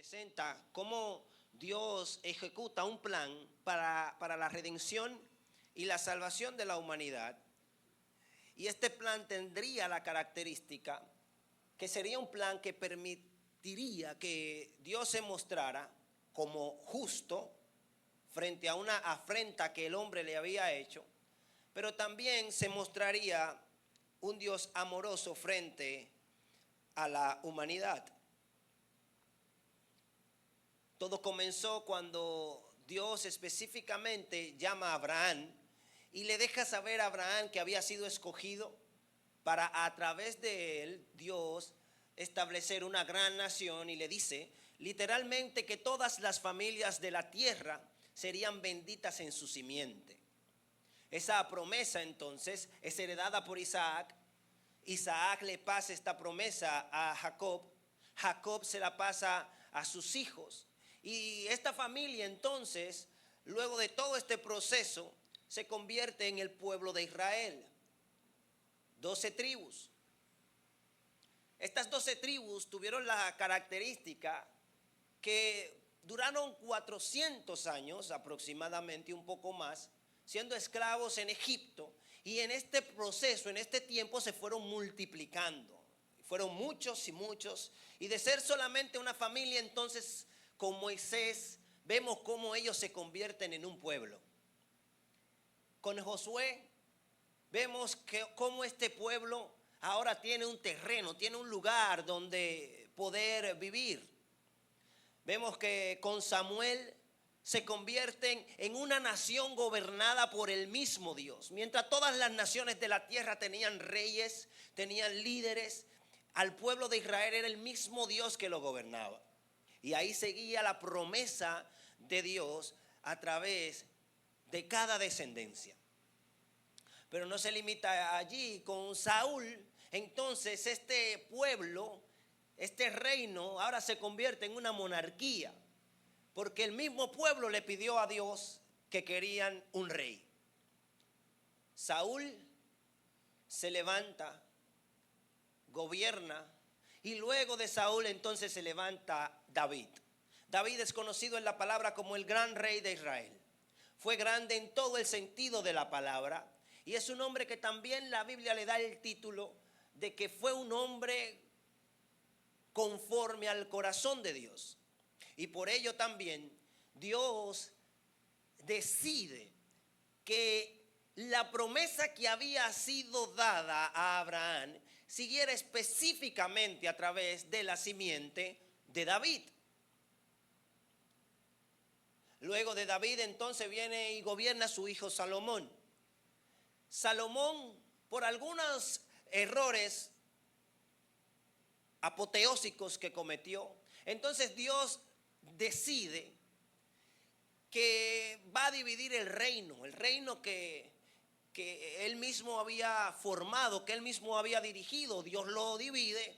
presenta cómo Dios ejecuta un plan para la redención y la salvación de la humanidad. Y este plan tendría la característica que sería un plan que permitiría que Dios se mostrara como justo frente a una afrenta que el hombre le había hecho, pero también se mostraría un Dios amoroso frente a la humanidad. Todo comenzó cuando Dios específicamente llama a Abraham y le deja saber a Abraham que había sido escogido para a través de él Dios establecer una gran nación, y le dice literalmente que todas las familias de la tierra serían benditas en su simiente. Esa promesa entonces es heredada por Isaac. Isaac le pasa esta promesa a Jacob. Jacob se la pasa a sus hijos. Y esta familia entonces, luego de todo este proceso, se convierte en el pueblo de Israel. 12 tribus. Estas 12 tribus tuvieron la característica que duraron 400 años aproximadamente, un poco más, siendo esclavos en Egipto. Y en este proceso, en este tiempo, se fueron multiplicando. Fueron muchos y muchos. Y de ser solamente una familia, entonces con Moisés vemos cómo ellos se convierten en un pueblo. Con Josué vemos cómo este pueblo ahora tiene un terreno, tiene un lugar donde poder vivir. Vemos que con Samuel se convierten en una nación gobernada por el mismo Dios. Mientras todas las naciones de la tierra tenían reyes, tenían líderes, al pueblo de Israel era el mismo Dios que lo gobernaba. Y ahí seguía la promesa de Dios a través de cada descendencia. Pero no se limita allí. Con Saúl, entonces este pueblo, este reino, ahora se convierte en una monarquía, porque el mismo pueblo le pidió a Dios que querían un rey. Saúl se levanta, gobierna, y luego de Saúl entonces se levanta David. David es conocido en la palabra como el gran rey de Israel. Fue grande en todo el sentido de la palabra, y es un hombre que también la Biblia le da el título de que fue un hombre conforme al corazón de Dios. Y por ello también Dios decide que la promesa que había sido dada a Abraham siguiera específicamente a través de la simiente de David. Luego de David entonces viene y gobierna su hijo Salomón. Salomón, por algunos errores apoteósicos que cometió, entonces Dios decide que va a dividir el reino que él mismo había formado, que él mismo había dirigido. Dios lo divide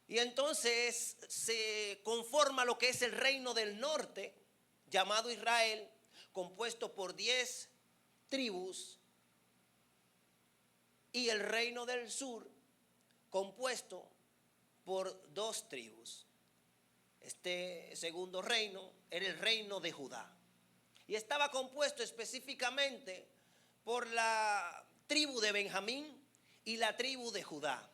y entonces se conforma lo que es el reino del norte, llamado Israel, compuesto por 10 tribus, y el reino del sur, compuesto por 2 tribus. Este segundo reino era el reino de Judá y estaba compuesto específicamente por la tribu de Benjamín y la tribu de Judá.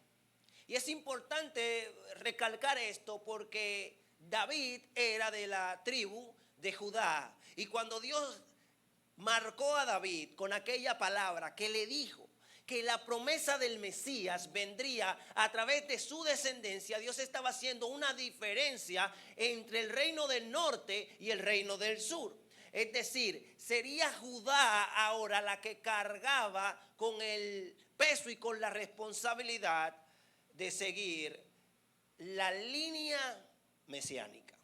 Y es importante recalcar esto porque David era de la tribu de Judá, y cuando Dios marcó a David con aquella palabra que le dijo que la promesa del Mesías vendría a través de su descendencia, Dios estaba haciendo una diferencia entre el reino del norte y el reino del sur. Es decir, sería Judá ahora la que cargaba con el peso y con la responsabilidad de seguir la línea mesiánica.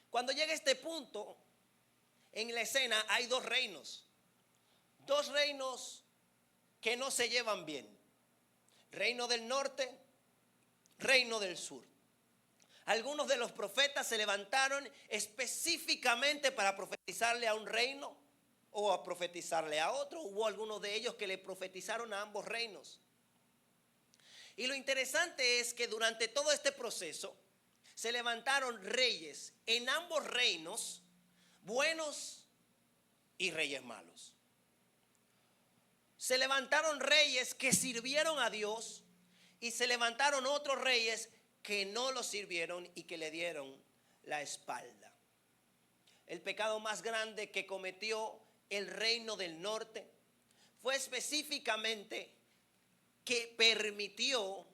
Cuando llega este punto en la escena, hay 2 reinos. 2 reinos que no se llevan bien. Reino del norte, reino del sur. Algunos de los profetas se levantaron específicamente para profetizarle a un reino o a profetizarle a otro. Hubo algunos de ellos que le profetizaron a ambos reinos. Y lo interesante es que durante todo este proceso se levantaron reyes en ambos reinos, buenos y reyes malos. Se levantaron reyes que sirvieron a Dios y se levantaron otros reyes que no lo sirvieron y que le dieron la espalda. El pecado más grande que cometió el reino del norte fue específicamente que permitió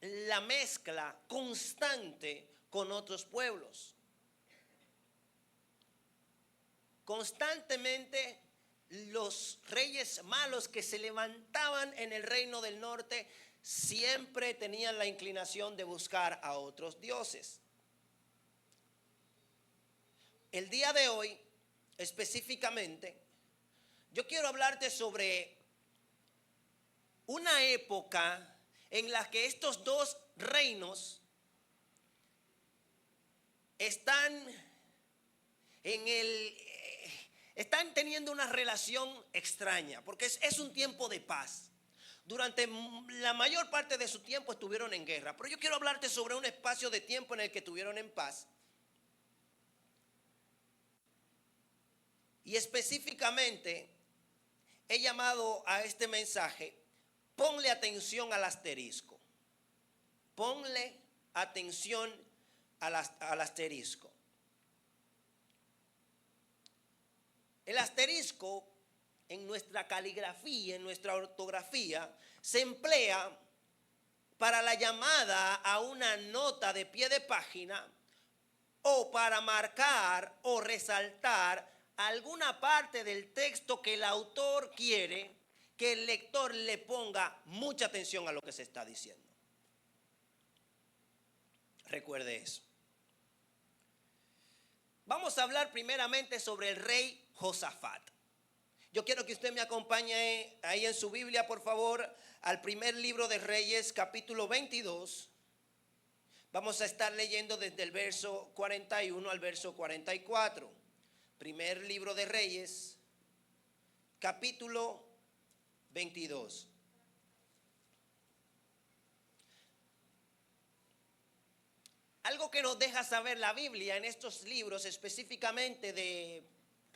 la mezcla constante con otros pueblos. Constantemente los reyes malos que se levantaban en el reino del norte siempre tenían la inclinación de buscar a otros dioses. El día de hoy, específicamente, yo quiero hablarte sobre una época en la que estos dos reinos están teniendo una relación extraña, porque es un tiempo de paz. Durante la mayor parte de su tiempo estuvieron en guerra, pero yo quiero hablarte sobre un espacio de tiempo en el que estuvieron en paz. Y específicamente he llamado a este mensaje: ponle atención al asterisco. Ponle atención al asterisco. El asterisco en nuestra caligrafía, en nuestra ortografía, se emplea para la llamada a una nota de pie de página o para marcar o resaltar alguna parte del texto que el autor quiere que el lector le ponga mucha atención a lo que se está diciendo. Recuerde eso. Vamos a hablar primeramente sobre el rey Josafat. Yo quiero que usted me acompañe ahí en su Biblia, por favor, al primer libro de Reyes, capítulo 22. Vamos a estar leyendo desde el verso 41 al verso 44. Primer libro de Reyes, capítulo 22. Algo que nos deja saber la Biblia en estos libros, específicamente de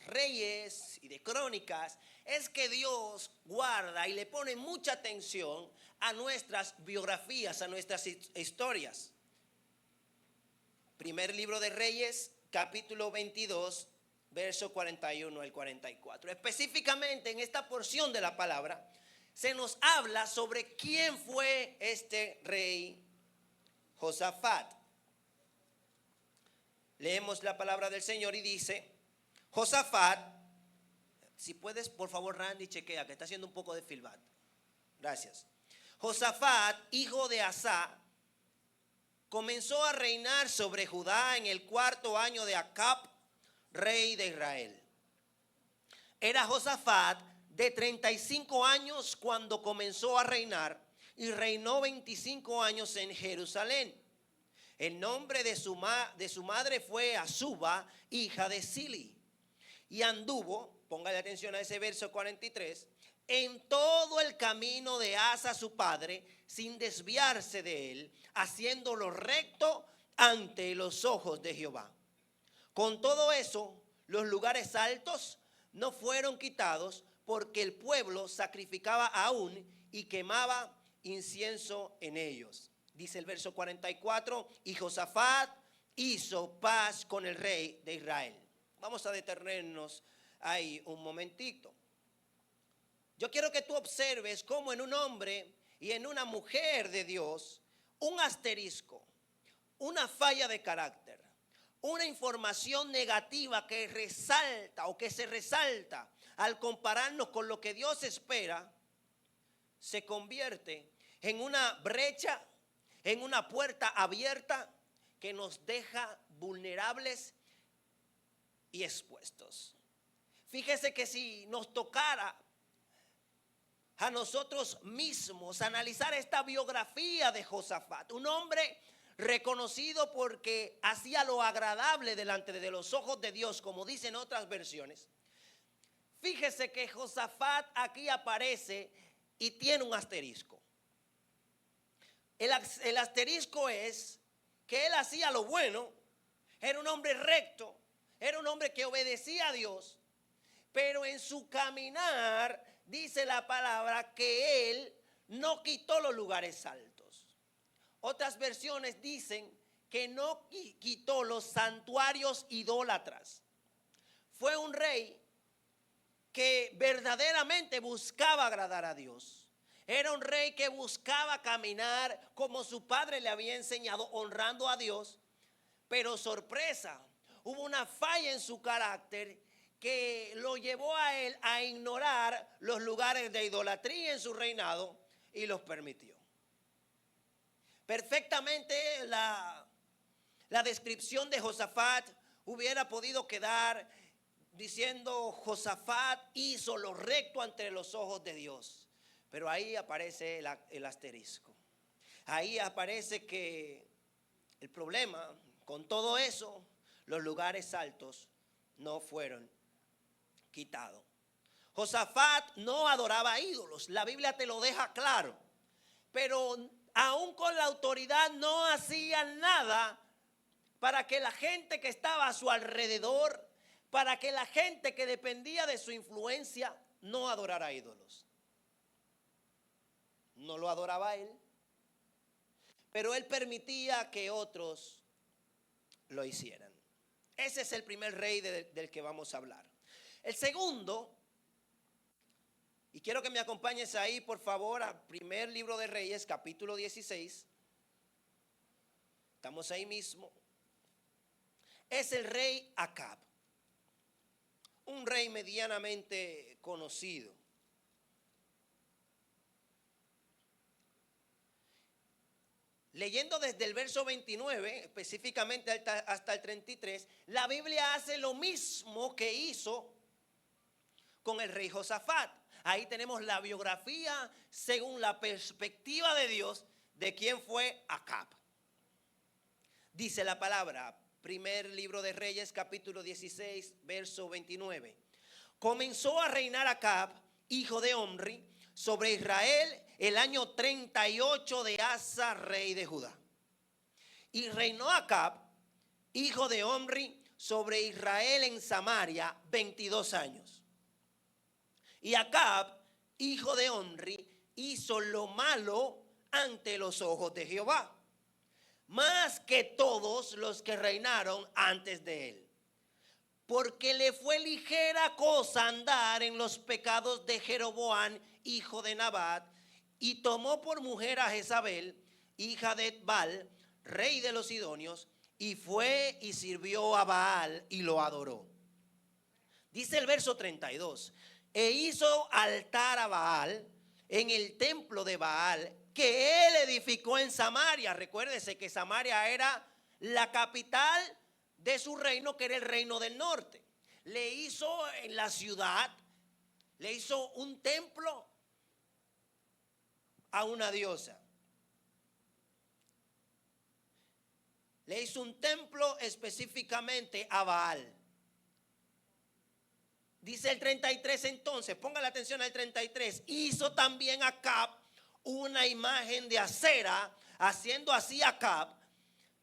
Reyes y de Crónicas, es que Dios guarda y le pone mucha atención a nuestras biografías, a nuestras historias. Primer libro de Reyes, capítulo 22, verso 41 al 44. Específicamente en esta porción de la palabra se nos habla sobre quién fue este rey Josafat. Leemos la palabra del Señor y dice: Josafat, si puedes por favor Randy chequea que está haciendo un poco de feedback. Gracias. Josafat, hijo de Asa, comenzó a reinar sobre Judá en el 4º año de Acab, rey de Israel. Era Josafat de 35 años cuando comenzó a reinar y reinó 25 años en Jerusalén. El nombre de su madre fue Azuba, hija de Sili. Y anduvo, póngale atención a ese verso 43, en todo el camino de Asa su padre, sin desviarse de él, haciendo lo recto ante los ojos de Jehová. Con todo eso, los lugares altos no fueron quitados, porque el pueblo sacrificaba aún y quemaba incienso en ellos. Dice el verso 44, y Josafat hizo paz con el rey de Israel. Vamos a detenernos ahí un momentito. Yo quiero que tú observes cómo en un hombre y en una mujer de Dios, un asterisco, una falla de carácter, una información negativa que resalta o que se resalta al compararnos con lo que Dios espera, se convierte en una brecha, en una puerta abierta que nos deja vulnerables y expuestos. Fíjese que si nos tocara a nosotros mismos analizar esta biografía de Josafat, un hombre reconocido porque hacía lo agradable delante de los ojos de Dios, como dicen otras versiones. Fíjese que Josafat aquí aparece y tiene un asterisco. El asterisco es que él hacía lo bueno, era un hombre recto, era un hombre que obedecía a Dios, pero en su caminar dice la palabra que él no quitó los lugares altos. Otras versiones dicen que no quitó los santuarios idólatras. Fue un rey que verdaderamente buscaba agradar a Dios. Era un rey que buscaba caminar como su padre le había enseñado, honrando a Dios. Pero sorpresa, hubo una falla en su carácter que lo llevó a él a ignorar los lugares de idolatría en su reinado y los permitió. Perfectamente la descripción de Josafat hubiera podido quedar diciendo: Josafat hizo lo recto ante los ojos de Dios. Pero ahí aparece el asterisco. Ahí aparece que el problema con todo eso, los lugares altos no fueron quitados. Josafat no adoraba ídolos, la Biblia te lo deja claro. Pero aún con la autoridad no hacían nada para que la gente que estaba a su alrededor, para que la gente que dependía de su influencia no adorara ídolos. No lo adoraba él, pero él permitía que otros lo hicieran. Ese es el primer rey del que vamos a hablar. El segundo, y quiero que me acompañes ahí por favor al primer libro de Reyes, capítulo 16. Estamos ahí mismo. Es el rey Acab, un rey medianamente conocido. Leyendo desde el verso 29, específicamente hasta el 33, la Biblia hace lo mismo que hizo con el rey Josafat. Ahí tenemos la biografía según la perspectiva de Dios de quién fue Acab. Dice la palabra, primer libro de Reyes, capítulo 16, verso 29. Comenzó a reinar Acab, hijo de Omri, sobre Israel el año 38 de Asa, rey de Judá. Y reinó Acab, hijo de Omri, sobre Israel en Samaria 22 años. Y Acab, hijo de Omri, hizo lo malo ante los ojos de Jehová, más que todos los que reinaron antes de él. Porque le fue ligera cosa andar en los pecados de Jeroboam, hijo de Nabat, y tomó por mujer a Jezabel, hija de Baal, rey de los Sidonios, y fue y sirvió a Baal y lo adoró. Dice el verso 32, e hizo altar a Baal en el templo de Baal que él edificó en Samaria. Recuérdese que Samaria era la capital de su reino, que era el reino del norte. Le hizo en la ciudad, le hizo un templo a una diosa. Le hizo un templo específicamente a Baal. Dice el 33 entonces, ponga la atención al 33. Hizo también Acab una imagen de acera, haciendo así Acab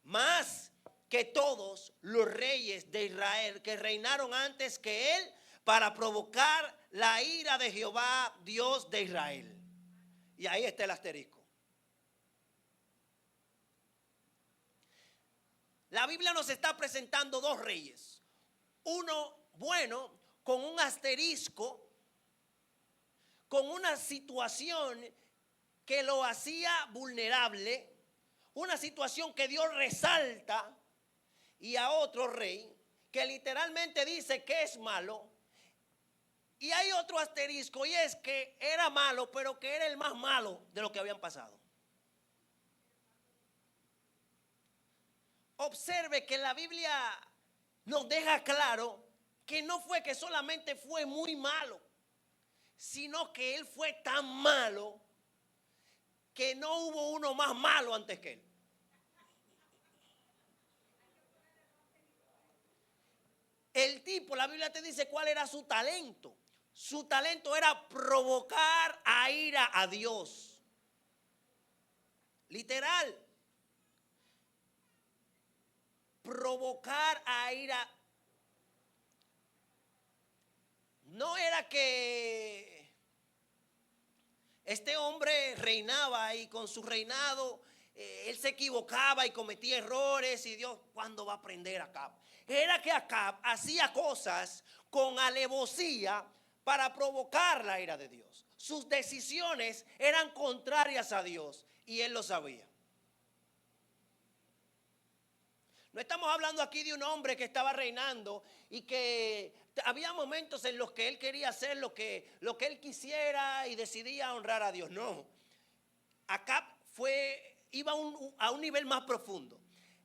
más que todos los reyes de Israel que reinaron antes que él, para provocar la ira de Jehová, Dios de Israel. Y ahí está el asterisco. La Biblia nos está presentando dos reyes. Uno bueno con un asterisco, con una situación que lo hacía vulnerable, una situación que Dios resalta, y a otro rey que literalmente dice que es malo. Y hay otro asterisco, y es que era malo, pero que era el más malo de lo que habían pasado. Observe que la Biblia nos deja claro que no fue que solamente fue muy malo, sino que él fue tan malo que no hubo uno más malo antes que él. El tipo, la Biblia te dice cuál era su talento. Su talento era provocar a ira a Dios. literal. Provocar a ira. No era que este hombre reinaba y con su reinado él se equivocaba y cometía errores y Dios, ¿cuándo va a aprender Acab? Era que Acab hacía cosas con alevosía para provocar la ira de Dios. Sus decisiones eran contrarias a Dios y él lo sabía. No estamos hablando aquí de un hombre que estaba reinando y que había momentos en los que él quería hacer lo que él quisiera y decidía honrar a Dios. No. Acab iba a un nivel más profundo.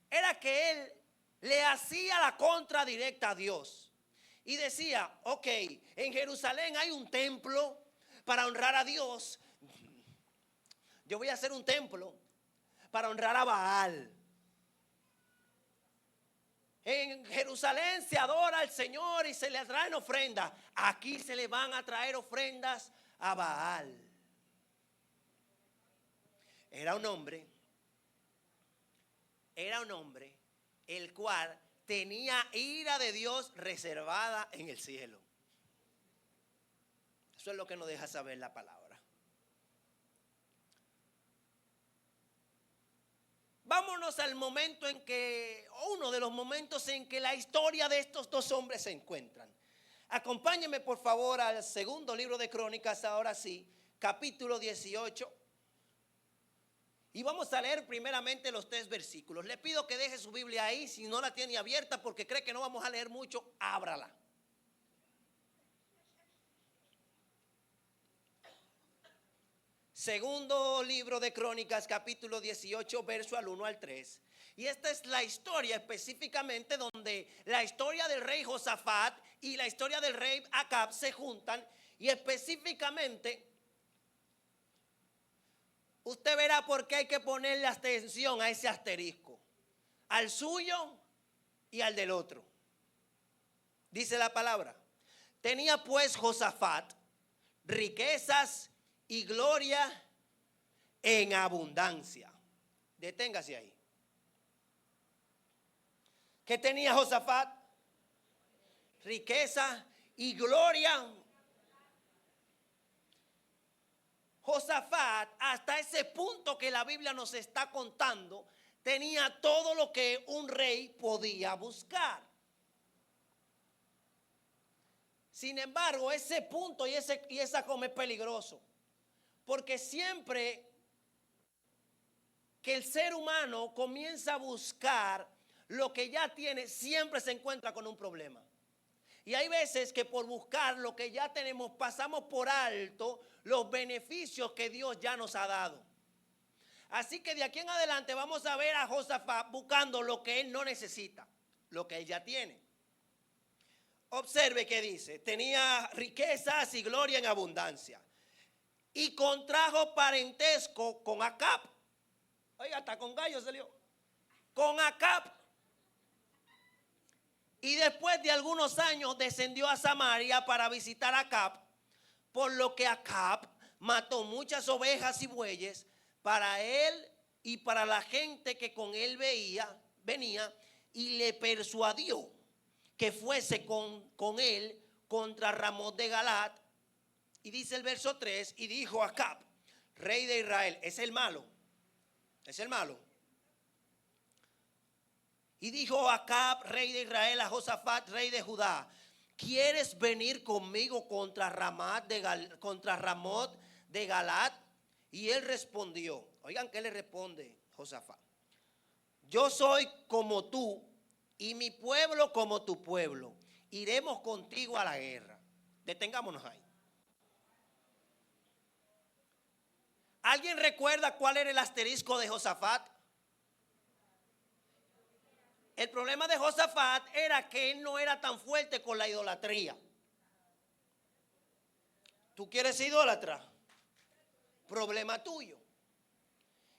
Era que él le hacía la contra directa a Dios. Y decía, ok, en Jerusalén hay un templo para honrar a Dios. Yo voy a hacer un templo para honrar a Baal. En Jerusalén se adora al Señor y se le traen ofrendas. Aquí se le van a traer ofrendas a Baal. Era un hombre el cual tenía ira de Dios reservada en el cielo. Eso es lo que nos deja saber la palabra. Vámonos al momento en que, uno de los momentos en que la historia de estos dos hombres se encuentran. Acompáñenme por favor al segundo libro de Crónicas, ahora sí, capítulo 18. Y vamos a leer primeramente los 3 versículos. Le pido que deje su Biblia ahí, si no la tiene abierta porque cree que no vamos a leer mucho, ábrala. Segundo libro de Crónicas, capítulo 18, verso al 1 al 3. Y esta es la historia específicamente donde la historia del rey Josafat y la historia del rey Acab se juntan. Y específicamente, usted verá por qué hay que ponerle atención a ese asterisco. Al suyo y al del otro. Dice la palabra. Tenía pues Josafat riquezas y gloria en abundancia. Deténgase ahí. ¿Qué tenía Josafat? Riqueza y gloria. Josafat, hasta ese punto que la Biblia nos está contando, tenía todo lo que un rey podía buscar. Sin embargo, ese punto y esa como es peligroso. Porque siempre que el ser humano comienza a buscar lo que ya tiene, siempre se encuentra con un problema. Y hay veces que por buscar lo que ya tenemos pasamos por alto los beneficios que Dios ya nos ha dado. Así que de aquí en adelante vamos a ver a Josafat buscando lo que él no necesita, lo que él ya tiene. Observe que dice, tenía riquezas y gloria en abundancia. Y contrajo parentesco con Acab. Oiga, hasta con gallo salió. Con Acab. Y después de algunos años descendió a Samaria para visitar a Acab, por lo que Acab mató muchas ovejas y bueyes para él y para la gente que con él venía, y le persuadió que fuese con él contra Ramot de Galat. Y dice el verso 3, y dijo Acab, rey de Israel, es el malo. Y dijo Acab, rey de Israel, a Josafat, rey de Judá, ¿quieres venir conmigo contra Ramot de Galat? Y él respondió, oigan, ¿qué le responde Josafat? Yo soy como tú y mi pueblo como tu pueblo. Iremos contigo a la guerra. Detengámonos ahí. ¿Alguien recuerda cuál era el asterisco de Josafat? El problema de Josafat era que él no era tan fuerte con la idolatría. ¿Tú quieres idólatra? Problema tuyo.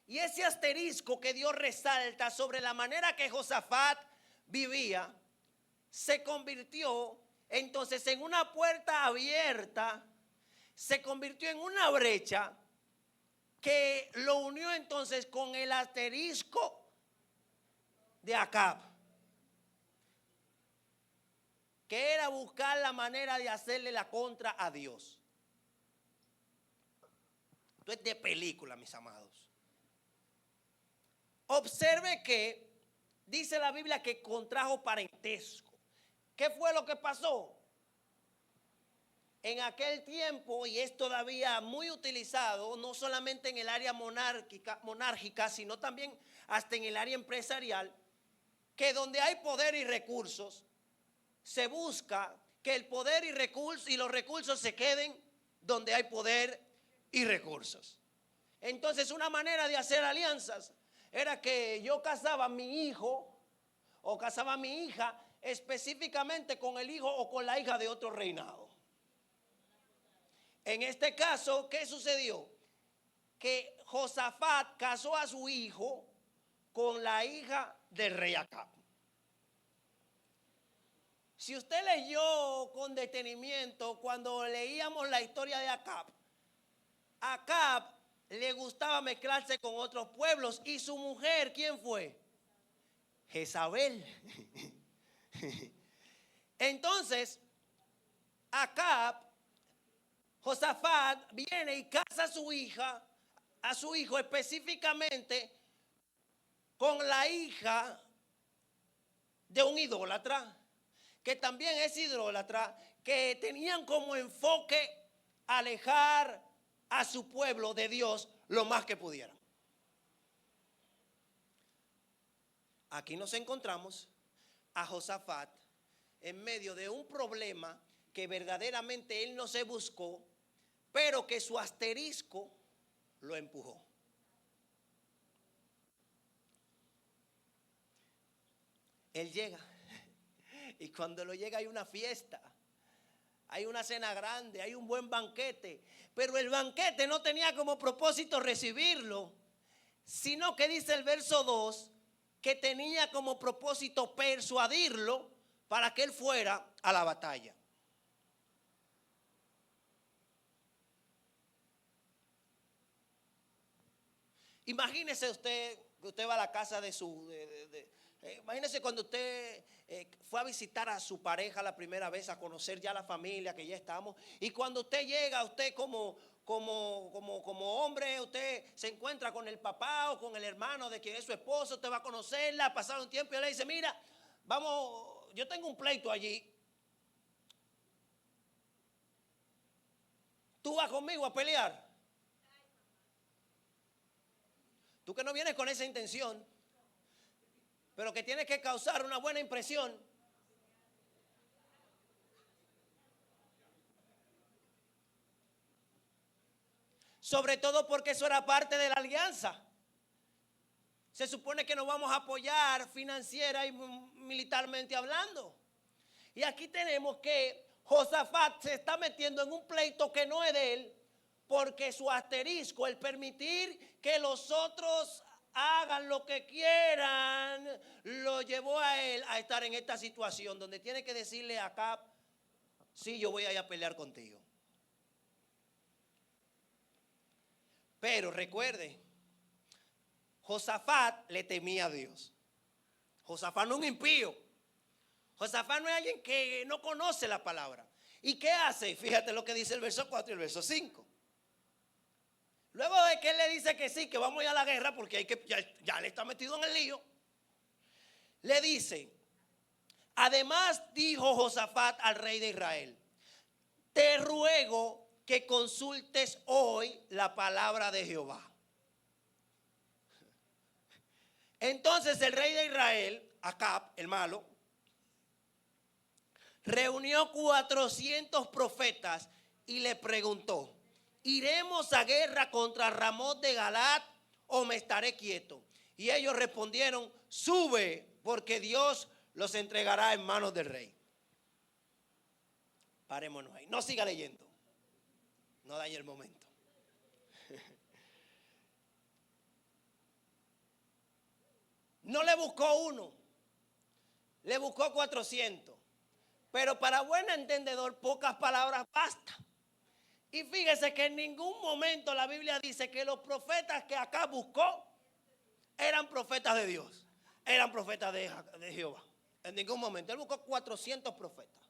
Y ese asterisco que Dios resalta sobre la manera que Josafat vivía, se convirtió entonces en una puerta abierta, se convirtió en una brecha que lo unió entonces con el asterisco de Acab, que era buscar la manera de hacerle la contra a Dios. Esto es de película, mis amados. Observe que dice la Biblia que contrajo parentesco. ¿Qué fue lo que pasó? En aquel tiempo, y es todavía muy utilizado, no solamente en el área monárquica, sino también hasta en el área empresarial, que donde hay poder y recursos, se busca que el poder y los recursos se queden donde hay poder y recursos. Entonces, una manera de hacer alianzas era que yo casaba a mi hijo o casaba a mi hija específicamente con el hijo o con la hija de otro reinado. En este caso, ¿qué sucedió? Que Josafat casó a su hijo con la hija del rey Acab. Si usted leyó con detenimiento cuando leíamos la historia de Acab, Acab le gustaba mezclarse con otros pueblos. ¿Y su mujer quién fue? Jezabel. Entonces, Acab, Josafat viene y casa a su hijo específicamente con la hija de un idólatra, que también es idólatra, que tenían como enfoque alejar a su pueblo de Dios lo más que pudieran. Aquí nos encontramos a Josafat en medio de un problema que verdaderamente él no se buscó, pero que su asterisco lo empujó. Él llega y cuando lo llega hay una fiesta, hay una cena grande, hay un buen banquete, pero el banquete no tenía como propósito recibirlo, sino que dice el verso 2 que tenía como propósito persuadirlo para que él fuera a la batalla. Imagínese usted que usted va a la casa de imagínese cuando usted fue a visitar a su pareja la primera vez, a conocer ya la familia que ya estamos, y cuando usted llega, usted como hombre, usted se encuentra con el papá o con el hermano de quien es su esposo, usted va a conocerla, ha pasado un tiempo y le dice, mira, vamos, yo tengo un pleito allí, ¿tú vas conmigo a pelear? Tú que no vienes con esa intención, pero que tienes que causar una buena impresión. Sobre todo porque eso era parte de la alianza. Se supone que nos vamos a apoyar financiera y militarmente hablando. Y aquí tenemos que Josafat se está metiendo en un pleito que no es de él, porque su asterisco, el permitir que los otros hagan lo que quieran, lo llevó a él a estar en esta situación donde tiene que decirle a Acab, sí, yo voy a ir a pelear contigo. Pero recuerde, Josafat le temía a Dios. Josafat no es un impío. Josafat no es alguien que no conoce la palabra. ¿Y qué hace? Fíjate lo que dice el verso 4 y el verso 5. Luego de que él le dice que sí, que vamos a ir a la guerra, porque hay que, ya le está metido en el lío, le dice, además dijo Josafat al rey de Israel, te ruego que consultes hoy la palabra de Jehová. Entonces el rey de Israel, Acab, el malo, reunió 400 profetas y le preguntó, ¿iremos a guerra contra Ramot de Galaad o me estaré quieto? Y ellos respondieron, sube, porque Dios los entregará en manos del rey. Parémonos ahí, no siga leyendo, no dañe el momento. No le buscó uno, le buscó 400. Pero para buen entendedor, pocas palabras bastan. Y fíjese que en ningún momento la Biblia dice que los profetas que Acab buscó eran profetas de Dios, eran profetas de Jehová. En ningún momento. Él buscó 400 profetas.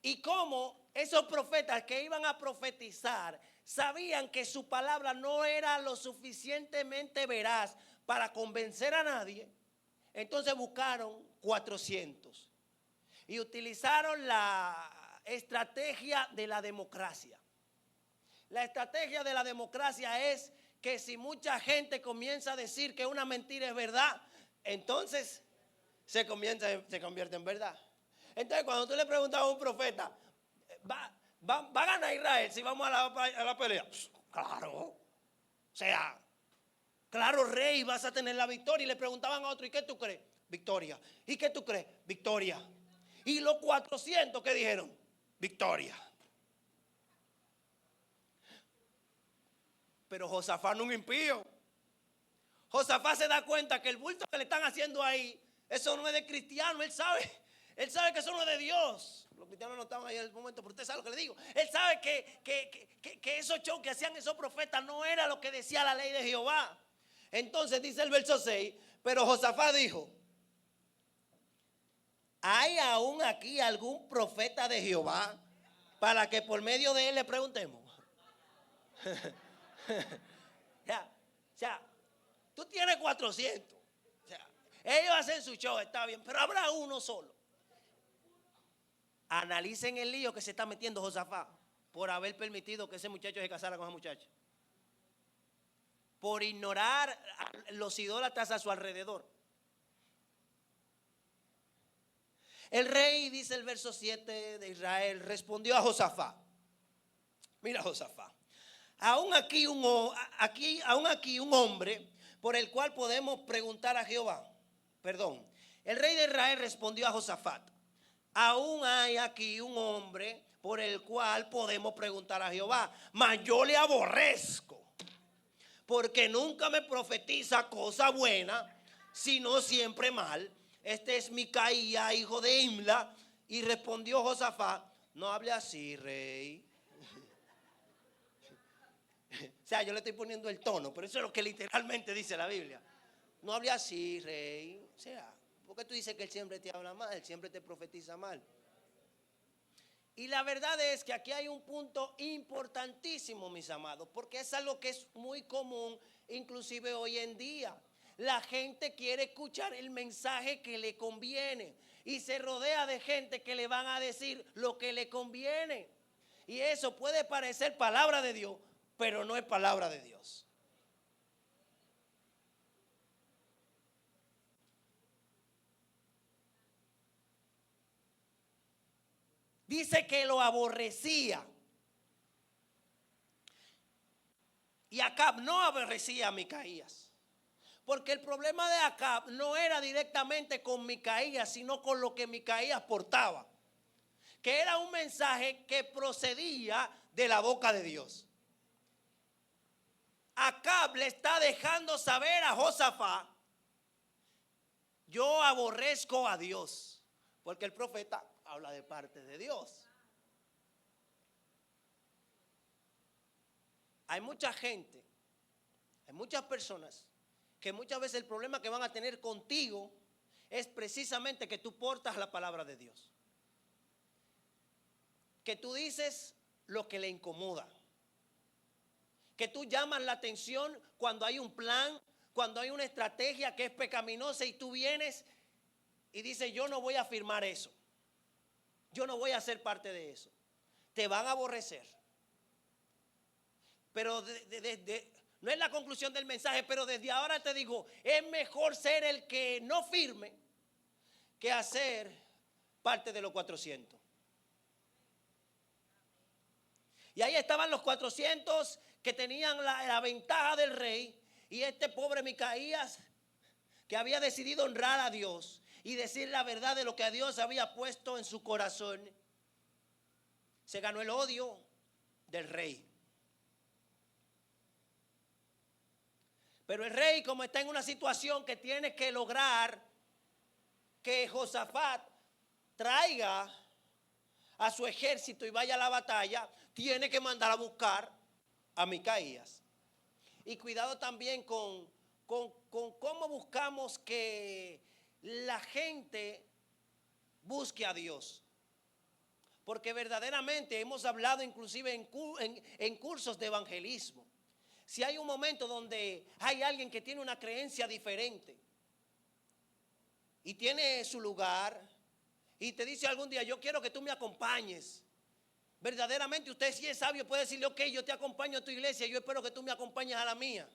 Y cómo esos profetas que iban a profetizar sabían que su palabra no era lo suficientemente veraz para convencer a nadie, entonces buscaron 400 y utilizaron la estrategia de la democracia. La estrategia de la democracia es que si mucha gente comienza a decir que una mentira es verdad, entonces se convierte en verdad. Entonces, cuando tú le preguntas a un profeta, ¿va a ganar Israel si vamos a la pelea? Claro. O sea, claro, rey, vas a tener la victoria. Y le preguntaban a otro, ¿y qué tú crees? Victoria. ¿Y qué tú crees? Victoria. Y los 400, ¿qué dijeron? Victoria. Pero Josafat no es un impío. Josafat se da cuenta que el bulto que le están haciendo ahí, eso no es de cristiano. Él sabe que eso no es de Dios. Los cristianos no estaban ahí en el momento, pero usted sabe lo que le digo. Él sabe que esos shows que hacían esos profetas no era lo que decía la ley de Jehová. Entonces dice el verso 6, pero Josafat dijo, ¿hay aún aquí algún profeta de Jehová para que por medio de él le preguntemos? O sea, tú tienes 400. O sea, ellos hacen su show, está bien, pero habrá uno solo. Analicen el lío que se está metiendo Josafat por haber permitido que ese muchacho se casara con esa muchacha. Por ignorar a los idólatras a su alrededor. El rey, dice el verso 7 de Israel, respondió a Josafat. Mira Josafat. Aún aquí un hombre por el cual podemos preguntar a Jehová. Perdón. El rey de Israel respondió a Josafat. Aún hay aquí un hombre por el cual podemos preguntar a Jehová. Mas yo le aborrezco, porque nunca me profetiza cosa buena, sino siempre mal. Este es Micaía, hijo de Imla. Y respondió Josafat, no hable así, rey. O sea, yo le estoy poniendo el tono, pero eso es lo que literalmente dice la Biblia. No hable así, rey. O sea, ¿por qué tú dices que él siempre te habla mal? Él siempre te profetiza mal. Y la verdad es que aquí hay un punto importantísimo, mis amados, porque es algo que es muy común, inclusive hoy en día. La gente quiere escuchar el mensaje que le conviene y se rodea de gente que le van a decir lo que le conviene. Y eso puede parecer palabra de Dios, pero no es palabra de Dios. Dice que lo aborrecía. Y Acab no aborrecía a Micaías. Porque el problema de Acab no era directamente con Micaías, sino con lo que Micaías portaba. Que era un mensaje que procedía de la boca de Dios. Acab le está dejando saber a Josafat, yo aborrezco a Dios. Porque el profeta habla de parte de Dios. Hay mucha gente, hay muchas personas que muchas veces el problema que van a tener contigo es precisamente que tú portas la palabra de Dios. Que tú dices lo que le incomoda. Que tú llamas la atención cuando hay un plan, cuando hay una estrategia que es pecaminosa y tú vienes y dices, yo no voy a firmar eso. Yo no voy a ser parte de eso. Te van a aborrecer. Pero no es la conclusión del mensaje, pero desde ahora te digo, es mejor ser el que no firme que hacer parte de los 400. Y ahí estaban los 400 que tenían la ventaja del rey, y este pobre Micaías que había decidido honrar a Dios y decir la verdad de lo que a Dios había puesto en su corazón, se ganó el odio del rey. Pero el rey, como está en una situación que tiene que lograr que Josafat traiga a su ejército y vaya a la batalla, tiene que mandar a buscar a Micaías. Y cuidado también con cómo buscamos que la gente busque a Dios. Porque verdaderamente hemos hablado inclusive en cursos de evangelismo. Si hay un momento donde hay alguien que tiene una creencia diferente y tiene su lugar y te dice algún día, yo quiero que tú me acompañes. Verdaderamente usted, si es sabio, puede decirle, ok, yo te acompaño a tu iglesia, yo espero que tú me acompañes a la mía.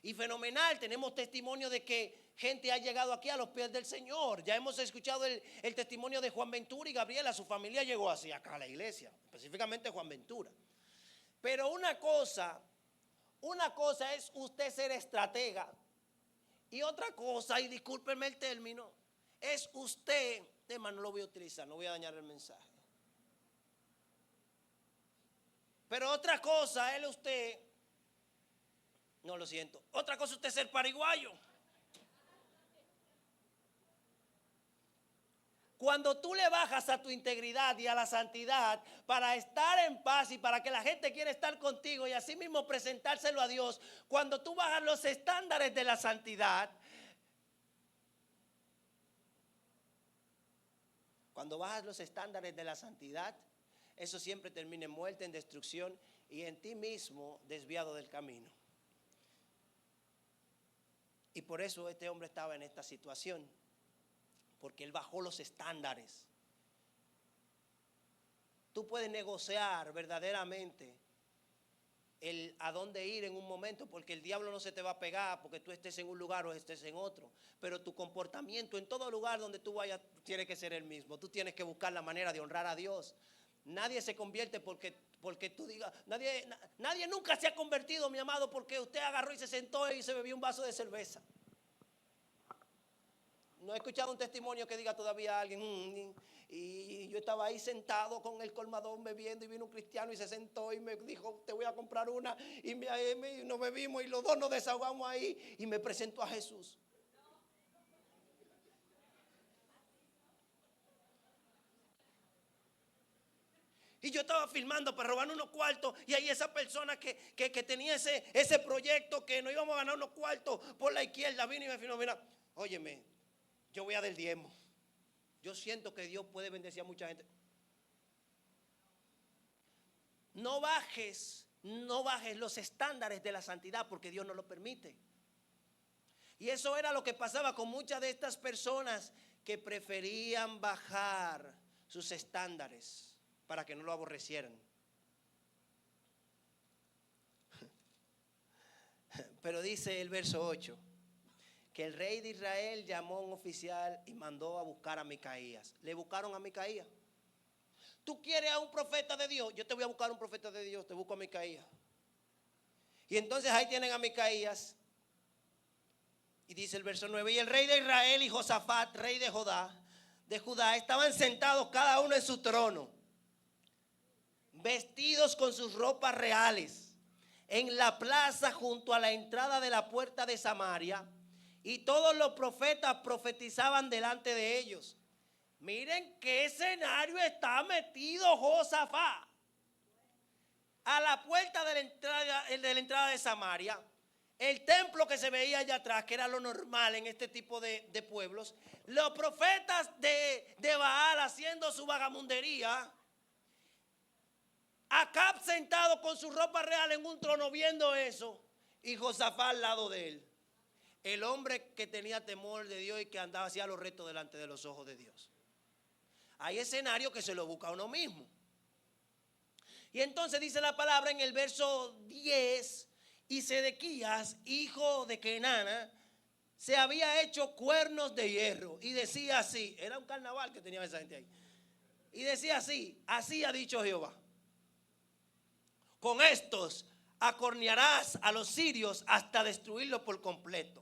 Y fenomenal, tenemos testimonio de que gente ha llegado aquí a los pies del Señor. Ya hemos escuchado el testimonio de Juan Ventura y Gabriela, su familia llegó así acá a la iglesia, específicamente Juan Ventura. Pero una cosa es usted ser estratega y otra cosa, y discúlpenme el término, es usted, no lo voy a utilizar, no voy a dañar el mensaje. Pero otra cosa es usted, no lo siento, otra cosa es usted ser pariguayo. Cuando tú le bajas a tu integridad y a la santidad para estar en paz y para que la gente quiera estar contigo y así mismo presentárselo a Dios, cuando tú bajas los estándares de la santidad, eso siempre termina en muerte, en destrucción y en ti mismo desviado del camino. Y por eso este hombre estaba en esta situación, porque él bajó los estándares. Tú puedes negociar verdaderamente el a dónde ir en un momento, porque el diablo no se te va a pegar porque tú estés en un lugar o estés en otro, pero tu comportamiento en todo lugar donde tú vayas tiene que ser el mismo. Tú tienes que buscar la manera de honrar a Dios. Nadie se convierte porque tú digas, nadie nunca se ha convertido, mi amado, porque usted agarró y se sentó y se bebió un vaso de cerveza. No he escuchado un testimonio que diga todavía a alguien, y yo estaba ahí sentado con el colmadón bebiendo y vino un cristiano y se sentó y me dijo, te voy a comprar una, y nos bebimos y los dos nos desahogamos ahí y me presentó a Jesús. Y yo estaba filmando para robar unos cuartos y ahí esa persona que tenía ese proyecto que nos íbamos a ganar unos cuartos por la izquierda vino y me filmó, mira, óyeme, yo voy a del diezmo. Yo siento que Dios puede bendecir a mucha gente. No bajes los estándares de la santidad porque Dios no lo permite. Y eso era lo que pasaba con muchas de estas personas que preferían bajar sus estándares para que no lo aborrecieran. Pero dice el verso 8 que el rey de Israel llamó a un oficial y mandó a buscar a Micaías. Le buscaron a Micaías. ¿Tú quieres a un profeta de Dios? Yo te voy a buscar a un profeta de Dios, te busco a Micaías. Y entonces ahí tienen a Micaías. Y dice el verso 9, y el rey de Israel y Josafat, rey de Judá, estaban sentados cada uno en su trono, vestidos con sus ropas reales, en la plaza junto a la entrada de la puerta de Samaria, y todos los profetas profetizaban delante de ellos. Miren qué escenario está metido Josafat. A la puerta de la entrada de Samaria, el templo que se veía allá atrás, que era lo normal en este tipo de pueblos, los profetas de Baal haciendo su vagamundería, Acab sentado con su ropa real en un trono viendo eso, y Josafat al lado de él. El hombre que tenía temor de Dios y que andaba hacia los rectos delante de los ojos de Dios. Hay escenarios que se lo busca uno mismo. Y entonces dice la palabra en el verso 10, y Sedequías, hijo de Kenana, se había hecho cuernos de hierro. Y decía así, era un carnaval que tenía esa gente ahí. Y decía así, así ha dicho Jehová. Con estos acornearás a los sirios hasta destruirlos por completo.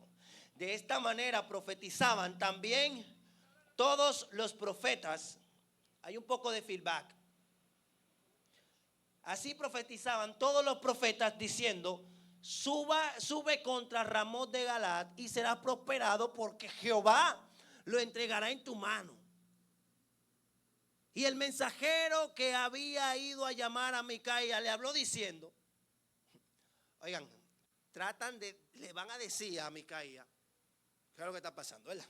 De esta manera profetizaban también todos los profetas. Hay un poco de feedback. Así profetizaban todos los profetas diciendo, sube contra Ramot de Galad y será prosperado porque Jehová lo entregará en tu mano. Y el mensajero que había ido a llamar a Micaías le habló diciendo, oigan, le van a decir a Micaías, ¿qué es lo que está pasando, verdad?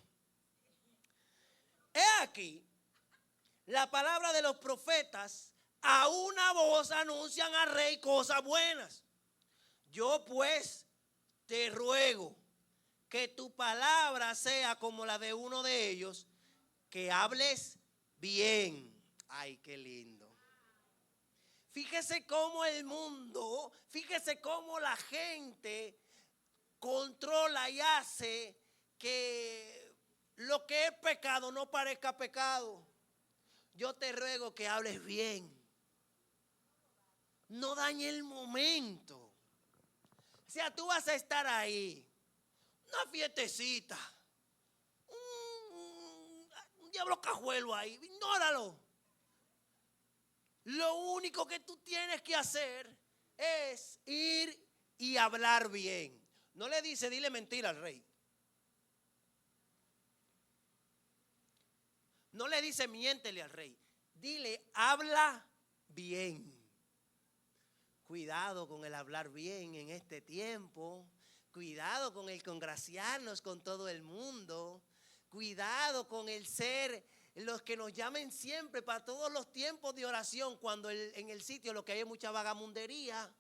He aquí, la palabra de los profetas a una voz anuncian al rey cosas buenas. Yo pues te ruego que tu palabra sea como la de uno de ellos, que hables bien. Ay, qué lindo. Fíjese cómo el mundo, fíjese cómo la gente controla y hace que lo que es pecado no parezca pecado. Yo te ruego que hables bien. No dañe el momento. O sea, tú vas a estar ahí, una fiestecita, un diablo cajuelo ahí, ignóralo. Lo único que tú tienes que hacer es ir y hablar bien. No le dice, dile mentira al rey. No le dice, miéntele al rey. Dile, habla bien. Cuidado con el hablar bien en este tiempo. Cuidado con el congraciarnos con todo el mundo. Cuidado con el ser los que nos llamen siempre para todos los tiempos de oración, cuando en el sitio lo que hay es mucha vagamundería.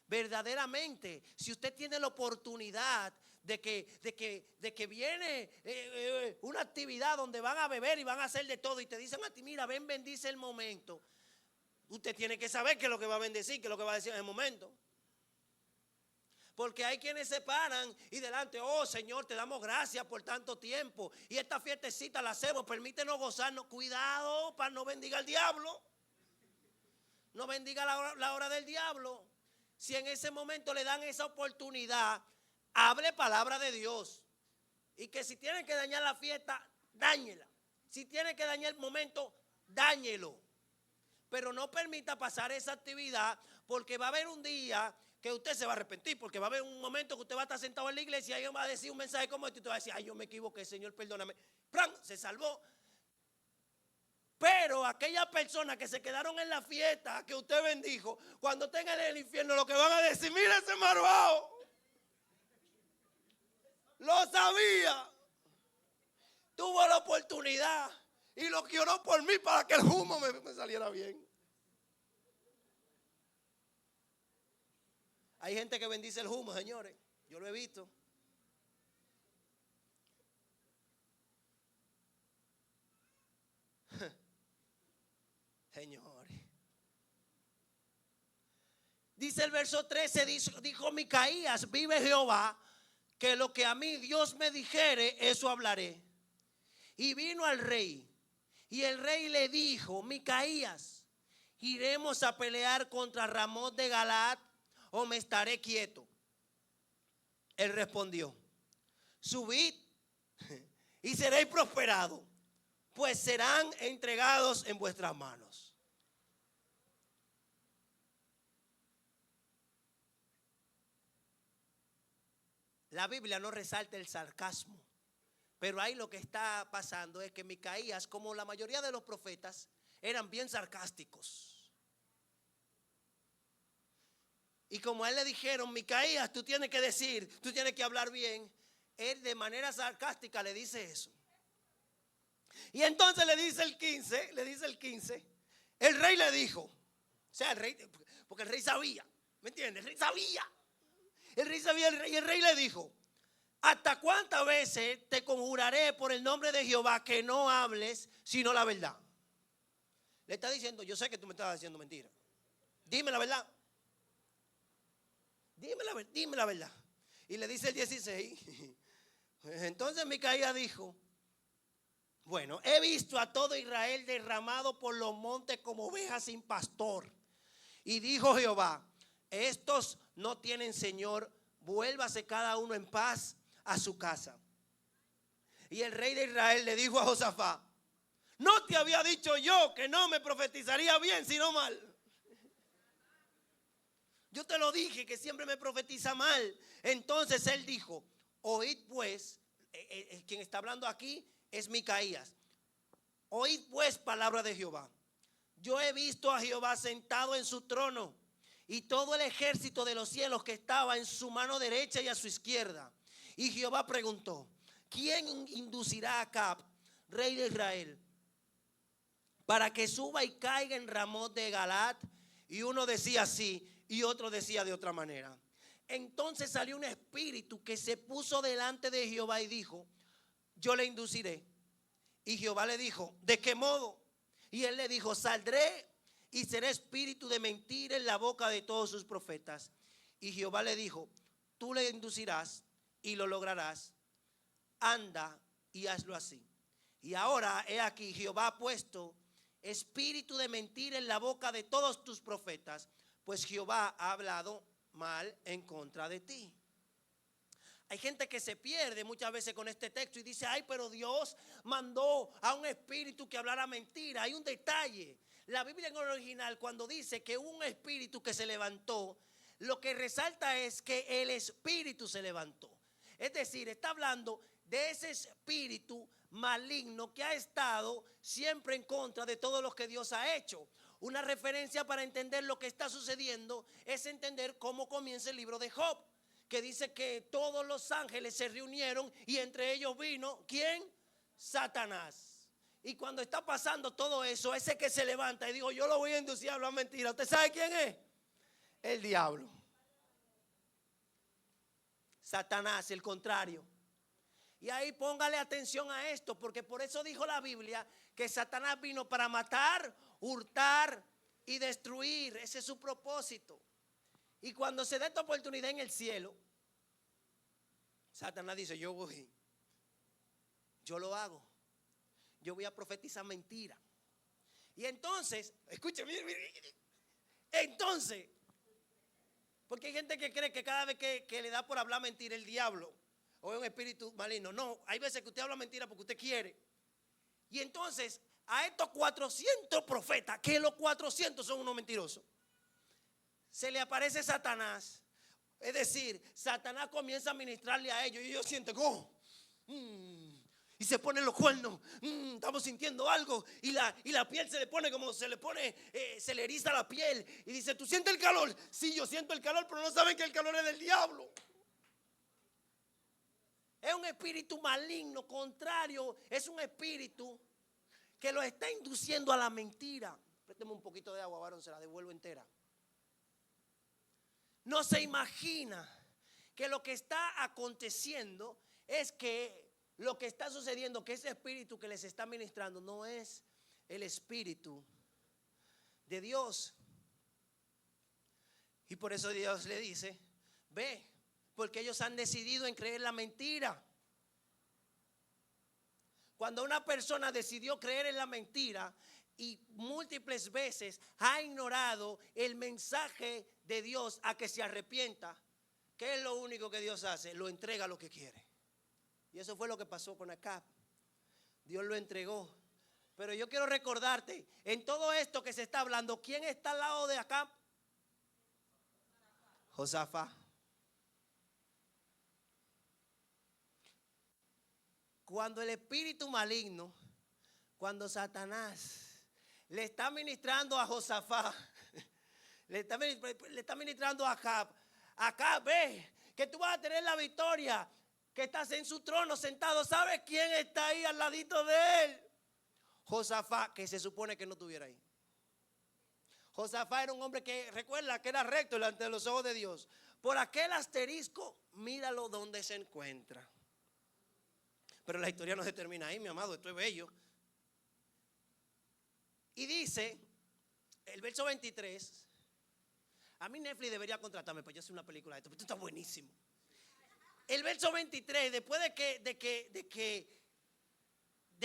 Verdaderamente, si usted tiene la oportunidad de que viene una actividad donde van a beber y van a hacer de todo y te dicen a ti, mira, ven, bendice el momento. Usted tiene que saber qué es lo que va a bendecir, qué es lo que va a decir en el momento. Porque hay quienes se paran y delante, oh Señor, te damos gracias por tanto tiempo. Y esta fiestecita la hacemos, permítenos gozarnos. Cuidado para no bendiga al diablo. No bendiga la hora del diablo. Si en ese momento le dan esa oportunidad, hable palabra de Dios. Y que si tienen que dañar la fiesta, dáñela. Si tienen que dañar el momento, dáñelo. Pero no permita pasar esa actividad, porque va a haber un día que usted se va a arrepentir, porque va a haber un momento que usted va a estar sentado en la iglesia y alguien va a decir un mensaje como este y usted va a decir, ay, yo me equivoqué, Señor, perdóname. ¡Pran! Se salvó. Pero aquellas personas que se quedaron en la fiesta que usted bendijo, cuando estén en el infierno, lo que van a decir, mira ese malvado. Lo sabía. Tuvo la oportunidad y lo que oró por mí para que el humo me saliera bien. Hay gente que bendice el humo, señores. Yo lo he visto. Señores. Dice el verso 13, dijo Micaías, vive Jehová, que lo que a mí Dios me dijere, eso hablaré. Y vino al rey, y el rey le dijo, Micaías, ¿iremos a pelear contra Ramot de Galaad o me estaré quieto? Él respondió, subid y seréis prosperados, pues serán entregados en vuestras manos. La Biblia no resalta el sarcasmo, pero ahí lo que está pasando es que Micaías, como la mayoría de los profetas, eran bien sarcásticos. Y como a él le dijeron, Micaías, tú tienes que decir, tú tienes que hablar bien, él de manera sarcástica le dice eso. Y entonces le dice el 15, el rey le dijo, o sea, el rey, porque el rey sabía, ¿me entiendes? El rey sabía. Y el rey le dijo, ¿hasta cuántas veces te conjuraré por el nombre de Jehová que no hables sino la verdad? Le está diciendo, yo sé que tú me estás diciendo mentira. Dime la verdad. Dime la verdad. Y le dice el 16. Entonces Micaías dijo, bueno, he visto a todo Israel derramado por los montes como ovejas sin pastor. Y dijo Jehová, estos no tienen señor, vuélvase cada uno en paz a su casa. Y el rey de Israel le dijo a Josafat, ¿no te había dicho yo que no me profetizaría bien sino mal? Yo te lo dije que siempre me profetiza mal. Entonces él dijo, oíd pues, quien está hablando aquí es Micaías. Oíd pues palabra de Jehová. Yo he visto a Jehová sentado en su trono y todo el ejército de los cielos que estaba en su mano derecha y a su izquierda. Y Jehová preguntó: ¿quién inducirá a Acab, rey de Israel, para que suba y caiga en Ramot de Galat? Y uno decía así y otro decía de otra manera. Entonces salió un espíritu que se puso delante de Jehová y dijo: yo le induciré. Y Jehová le dijo: ¿de qué modo? Y él le dijo: saldré y seré espíritu de mentira en la boca de todos sus profetas. Y Jehová le dijo: tú le inducirás y lo lograrás. Anda y hazlo así. Y ahora he aquí, Jehová ha puesto espíritu de mentira en la boca de todos tus profetas, pues Jehová ha hablado mal en contra de ti. Hay gente que se pierde muchas veces con este texto y dice: ay, pero Dios mandó a un espíritu que hablara mentira. Hay un detalle. La Biblia en el original, cuando dice que un espíritu que se levantó, lo que resalta es que el espíritu se levantó. Es decir, está hablando de ese espíritu maligno que ha estado siempre en contra de todo lo que Dios ha hecho. Una referencia para entender lo que está sucediendo es entender cómo comienza el libro de Job, que dice que todos los ángeles se reunieron y entre ellos vino, ¿quién? Satanás. Y cuando está pasando todo eso, ese que se levanta y dijo: yo lo voy a inducir a hablar mentira, ¿usted sabe quién es? El diablo. Satanás, el contrario. Y ahí póngale atención a esto, porque por eso dijo la Biblia que Satanás vino para matar, hurtar y destruir. Ese es su propósito. Y cuando se dé esta oportunidad en el cielo, Satanás dice: yo voy, yo lo hago, yo voy a profetizar mentira. Y entonces, escúcheme, entonces, porque hay gente que cree que cada vez que le da por hablar mentira el diablo o es un espíritu maligno. No, hay veces que usted habla mentira porque usted quiere. Y entonces a estos 400 profetas, que los 400 son unos mentirosos, se le aparece Satanás. Es decir, Satanás comienza a ministrarle a ellos y ellos sienten: y se ponen los cuernos, estamos sintiendo algo, y la piel se le pone como se le eriza la piel, y dice: ¿tú sientes el calor? Sí, yo siento el calor, pero no saben que el calor es del diablo. Es un espíritu maligno, contrario, es un espíritu que lo está induciendo a la mentira. Présteme un poquito de agua, varón, se la devuelvo entera. No se imagina que lo que está aconteciendo es que lo que está sucediendo, que ese espíritu que les está ministrando no es el espíritu de Dios. Y por eso Dios le dice: ve, porque ellos han decidido en creer la mentira. Cuando una persona decidió creer en la mentira y múltiples veces ha ignorado el mensaje de Dios a que se arrepienta, ¿qué es lo único que Dios hace? Lo entrega lo que quiere. Y eso fue lo que pasó con Acab. Dios lo entregó. Pero yo quiero recordarte, en todo esto que se está hablando, ¿quién está al lado de Acab? Josafat. Cuando el espíritu maligno, cuando Satanás le está ministrando a Josafat, le está ministrando a Acab: Acab, ve que tú vas a tener la victoria, que estás en su trono sentado. ¿Sabes quién está ahí al ladito de él? Josafat, que se supone que no estuviera ahí. Josafat era un hombre que, recuerda, que era recto delante de los ojos de Dios. Por aquel asterisco, míralo donde se encuentra. Pero la historia no se termina ahí, mi amado, esto es bello. Y dice, el verso 23, a mí Netflix debería contratarme para yo hacer una película de esto, pero esto está buenísimo. El verso 23, después de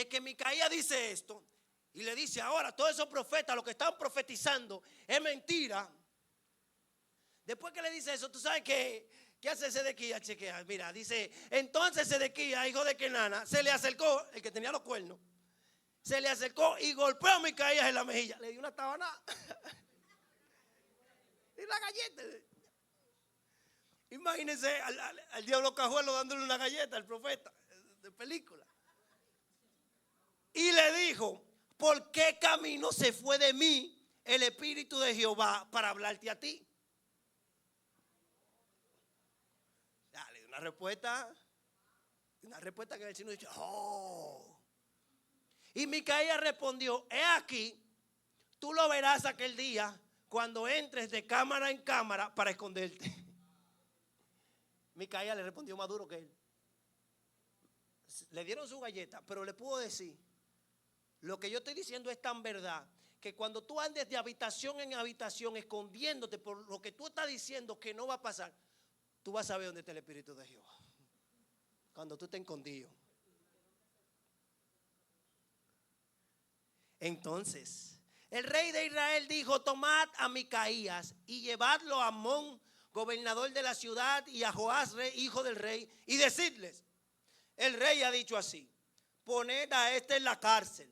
que Micaías dice esto, y le dice: ahora todos esos profetas, lo que estaban profetizando es mentira. Después que le dice eso, tú sabes ¿qué hace Sedequías? Chequea, mira, dice: entonces Sedequías, hijo de Kenana, se le acercó, el que tenía los cuernos, se le acercó y golpeó a Micaías en la mejilla. Le dio una tabana y una galleta. Imagínense al diablo Cajuelo dándole una galleta al profeta de película. Y le dijo: ¿por qué camino se fue de mí el Espíritu de Jehová para hablarte a ti? Dale, una respuesta que el vecino dice, oh. Y Micaías respondió, he aquí, tú lo verás aquel día cuando entres de cámara en cámara para esconderte. Micaías le respondió más duro que él. Le dieron su galleta, pero le pudo decir, lo que yo estoy diciendo es tan verdad, que cuando tú andes de habitación en habitación escondiéndote por lo que tú estás diciendo que no va a pasar, tú vas a saber dónde está el Espíritu de Jehová. Cuando tú estés escondido. Entonces, el rey de Israel dijo, tomad a Micaías y llevadlo a Amón, gobernador de la ciudad, y a Joás, hijo del rey, y decidles, el rey ha dicho así, poned a este en la cárcel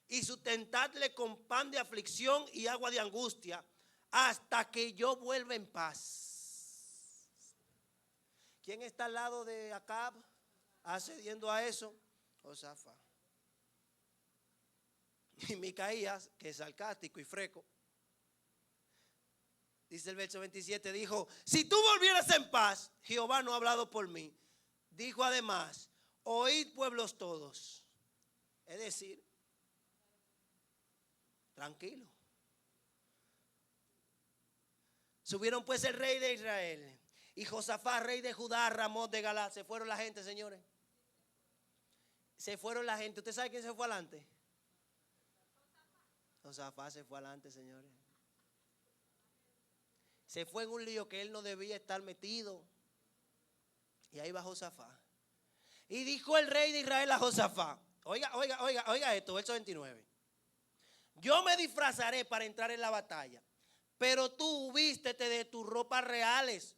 y sustentadle con pan de aflicción y agua de angustia hasta que yo vuelva en paz. ¿Quién está al lado de Acab accediendo a eso? Josafat. Y Micaías, que es sarcástico y freco, dice el verso 27, dijo, si tú volvieras en paz, Jehová no ha hablado por mí. Dijo además, oíd pueblos todos. Es decir, tranquilo. Subieron pues el rey de Israel y Josafat, rey de Judá, Ramón de Galat. Se fueron la gente, señores. Se fueron la gente. ¿Usted sabe quién se fue adelante? Josafat se fue adelante, señores. Se fue en un lío que él no debía estar metido. Y ahí va Josafat. Y dijo el rey de Israel a Josafat, oiga esto, verso 29. Yo me disfrazaré para entrar en la batalla, pero tú vístete de tus ropas reales.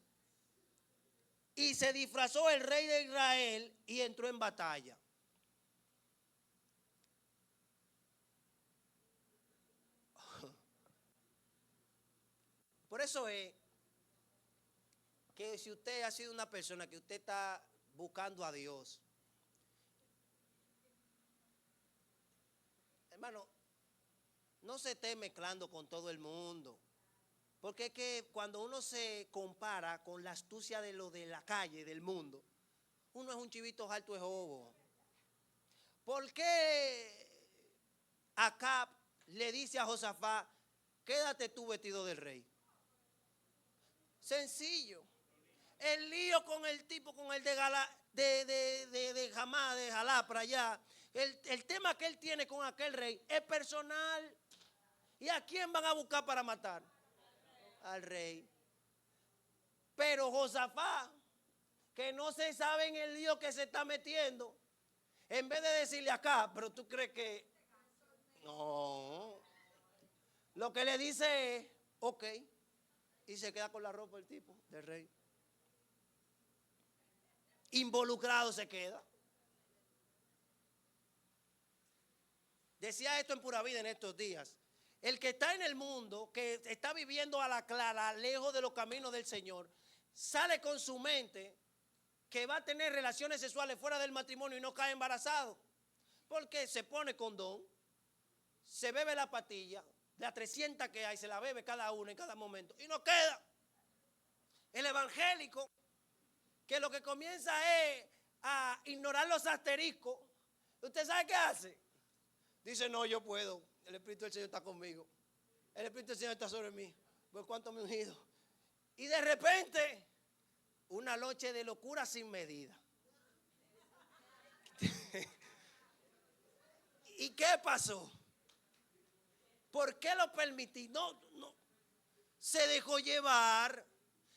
Y se disfrazó el rey de Israel y entró en batalla. Por eso es que si usted ha sido una persona que usted está buscando a Dios, hermano, no se esté mezclando con todo el mundo. Porque es que cuando uno se compara con la astucia de lo de la calle, del mundo, uno es un chivito alto de jobo. ¿Por qué Acab le dice a Josafat, quédate tú vestido del rey? Sencillo. El lío con el tipo, con el de Jamás, de Jalá para allá. El tema que él tiene con aquel rey es personal. ¿Y a quién van a buscar para matar? Al rey. Pero Josafat, que no se sabe en el lío que se está metiendo, en vez de decirle acá, pero tú crees que no, lo que le dice es ok, y se queda con la ropa el tipo del rey. Involucrado se queda. Decía esto en Pura Vida en estos días. El que está en el mundo, que está viviendo a la clara, lejos de los caminos del Señor, sale con su mente que va a tener relaciones sexuales fuera del matrimonio y no cae embarazado. Porque se pone condón, se bebe la pastilla, de las 300 que hay, se la bebe cada uno en cada momento y no queda. El evangélico, que lo que comienza es a ignorar los asteriscos, ¿usted sabe qué hace? Dice, no, yo puedo. El Espíritu del Señor está conmigo. El Espíritu del Señor está sobre mí. Pues cuánto me he ungido. Y de repente, una noche de locura sin medida. ¿Y qué pasó? ¿Por qué lo permití? No. Se dejó llevar.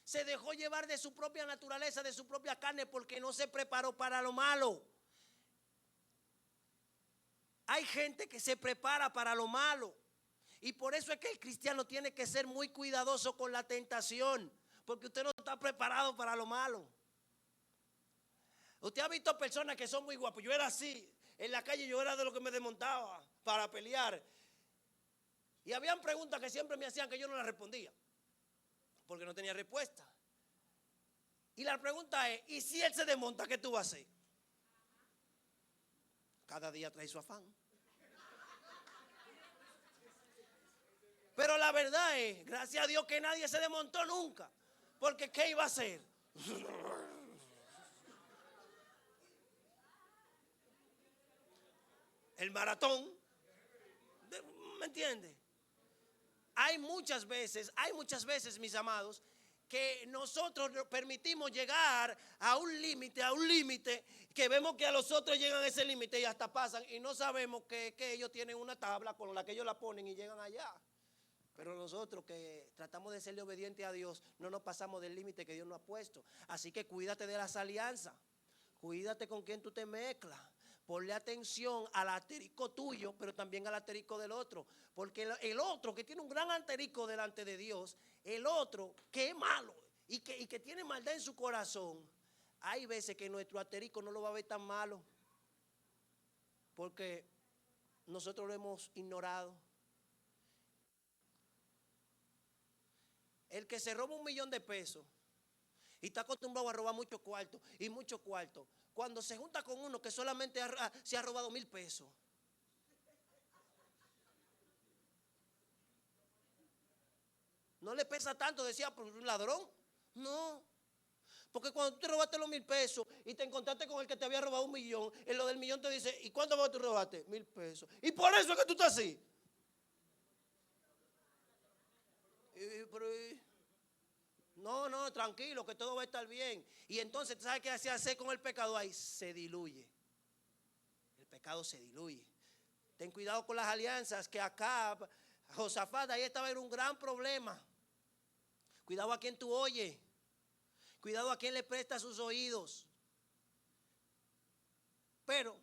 Se dejó llevar de su propia naturaleza, de su propia carne, porque no se preparó para lo malo. Hay gente que se prepara para lo malo. Y por eso es que el cristiano tiene que ser muy cuidadoso con la tentación. Porque usted no está preparado para lo malo. Usted ha visto personas que son muy guapos. Yo era así. En la calle yo era de lo que me desmontaba para pelear. Y habían preguntas que siempre me hacían que yo no las respondía. Porque no tenía respuesta. Y la pregunta es, ¿y si él se desmonta, qué tú vas a hacer? Cada día trae su afán. Pero la verdad es, gracias a Dios que nadie se desmontó nunca. Porque ¿qué iba a hacer? El maratón. ¿Me entiende? Hay muchas veces, mis amados, que nosotros permitimos llegar a un límite, que vemos que a los otros llegan a ese límite y hasta pasan y no sabemos que ellos tienen una tabla con la que ellos la ponen y llegan allá. Pero nosotros que tratamos de serle obedientes a Dios, no nos pasamos del límite que Dios nos ha puesto. Así que cuídate de las alianzas, cuídate con quien tú te mezclas. Ponle atención al asterisco tuyo, pero también al asterisco del otro. Porque el otro que tiene un gran asterisco delante de Dios, el otro que es malo y que tiene maldad en su corazón, hay veces que nuestro asterisco no lo va a ver tan malo. Porque nosotros lo hemos ignorado. El que se roba 1 millón de pesos y está acostumbrado a robar muchos cuartos y muchos cuartos, cuando se junta con uno que solamente se ha robado 1,000 pesos, no le pesa tanto, decía, por un ladrón. No, porque cuando tú te robaste los 1,000 pesos y te encontraste con el que te había robado 1 millón, en lo del millón te dice, ¿y cuánto tú robaste? 1,000 pesos. Y por eso es que tú estás así. No, tranquilo, que todo va a estar bien. Y entonces, ¿sabes qué se hace con el pecado? Ahí se diluye. El pecado se diluye. Ten cuidado con las alianzas, que acá, Josafat, ahí estaba en un gran problema. Cuidado a quien tú oyes. Cuidado a quien le presta sus oídos. Pero,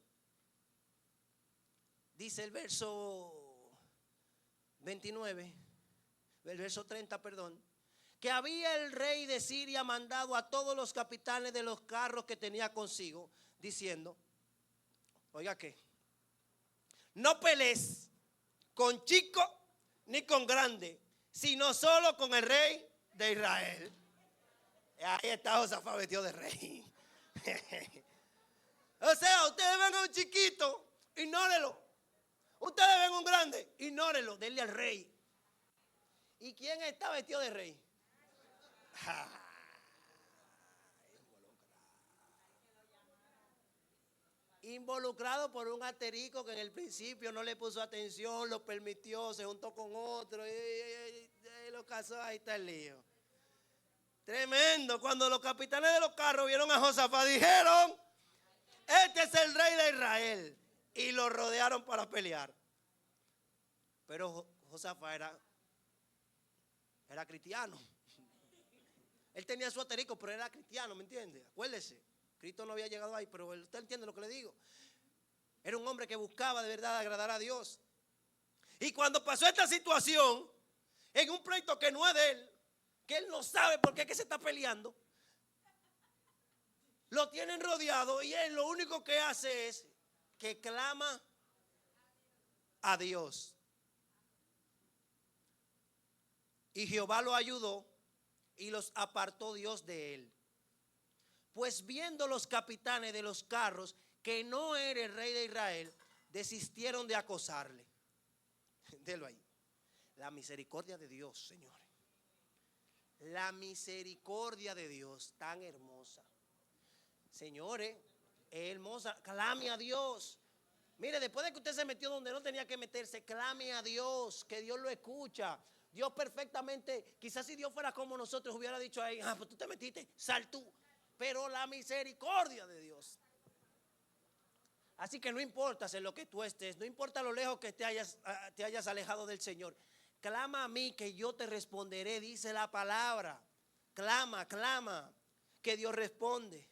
dice el verso 29, el verso 30, perdón, que había el rey de Siria mandado a todos los capitanes de los carros que tenía consigo, diciendo, oiga qué, no pelees con chico ni con grande, sino solo con el rey de Israel. Ahí está Josafat vestido de rey. O sea, ustedes ven a un chiquito, ignórelo. Ustedes ven a un grande, ignórelo, denle al rey. ¿Y quién está vestido de rey? Involucrado por un asterisco que en el principio no le puso atención, lo permitió, se juntó con otro y lo casó, ahí está el lío. Tremendo. Cuando los capitanes de los carros vieron a Josafat, dijeron, este es el rey de Israel, y lo rodearon para pelear. Pero Josafat era cristiano. Él tenía su asterisco, pero era cristiano, ¿me entiende? Acuérdese, Cristo no había llegado ahí, pero usted entiende lo que le digo. Era un hombre que buscaba de verdad agradar a Dios. Y cuando pasó esta situación, en un pleito que no es de él, que él no sabe por qué es que se está peleando, lo tienen rodeado y él lo único que hace es que clama a Dios. Y Jehová lo ayudó y los apartó Dios de él. Pues viendo los capitanes de los carros que no era el rey de Israel, desistieron de acosarle. Délo ahí. La misericordia de Dios, señores. La misericordia de Dios, tan hermosa. Señores, es hermosa. Clame a Dios. Mire, después de que usted se metió donde no tenía que meterse, clame a Dios, que Dios lo escucha. Dios perfectamente, quizás si Dios fuera como nosotros, hubiera dicho ahí, pues tú te metiste, sal tú. Pero la misericordia de Dios. Así que no importa en lo que tú estés, no importa lo lejos que te hayas alejado del Señor. Clama a mí que yo te responderé, dice la palabra. Clama, que Dios responde.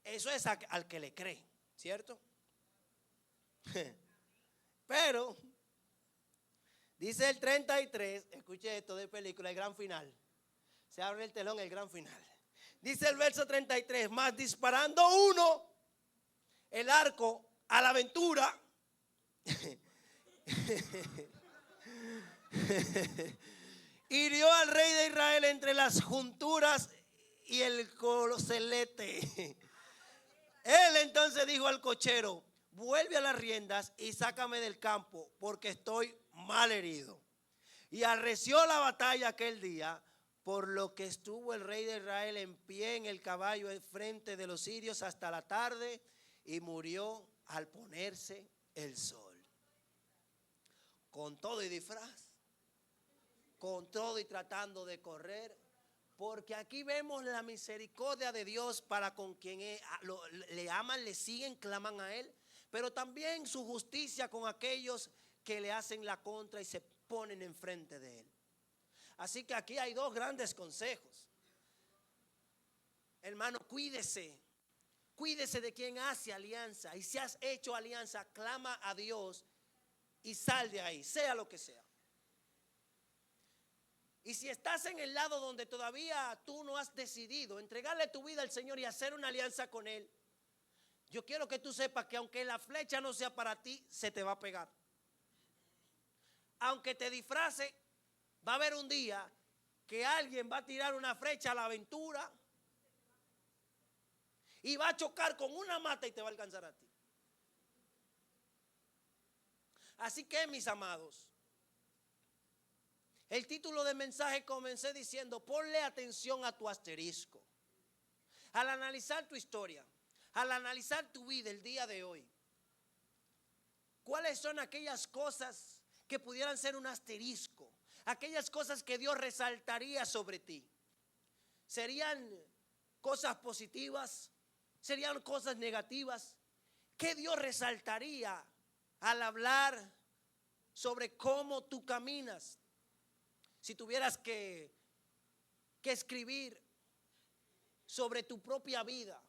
Eso es al que le cree, ¿cierto? Pero, dice el 33, escuche esto de película, el gran final. Se abre el telón, el gran final. Dice el verso 33, más disparando uno el arco a la aventura, hirió al rey de Israel entre las junturas y el coloselete. Él entonces dijo al cochero, vuelve a las riendas y sácame del campo porque estoy mal herido. Y arreció la batalla aquel día, por lo que estuvo el rey de Israel en pie en el caballo en frente de los sirios hasta la tarde, y murió al ponerse el sol. Con todo y disfraz, con todo y tratando de correr, porque aquí vemos la misericordia de Dios para con quien le aman, le siguen, claman a Él, pero también su justicia con aquellos que le hacen la contra y se ponen enfrente de Él. Así que aquí hay dos grandes consejos. Hermano, cuídese de quien hace alianza, y si has hecho alianza, clama a Dios y sal de ahí, sea lo que sea. Y si estás en el lado donde todavía tú no has decidido entregarle tu vida al Señor y hacer una alianza con Él, yo quiero que tú sepas que aunque la flecha no sea para ti, se te va a pegar. Aunque te disfrace, va a haber un día que alguien va a tirar una flecha a la aventura y va a chocar con una mata y te va a alcanzar a ti. Así que, mis amados, el título del mensaje comencé diciendo: ponle atención a tu asterisco. Al analizar tu historia, al analizar tu vida el día de hoy, ¿cuáles son aquellas cosas que pudieran ser un asterisco? Aquellas cosas que Dios resaltaría sobre ti. ¿Serían cosas positivas? ¿Serían cosas negativas? ¿Qué Dios resaltaría al hablar sobre cómo tú caminas? Si tuvieras que escribir sobre tu propia vida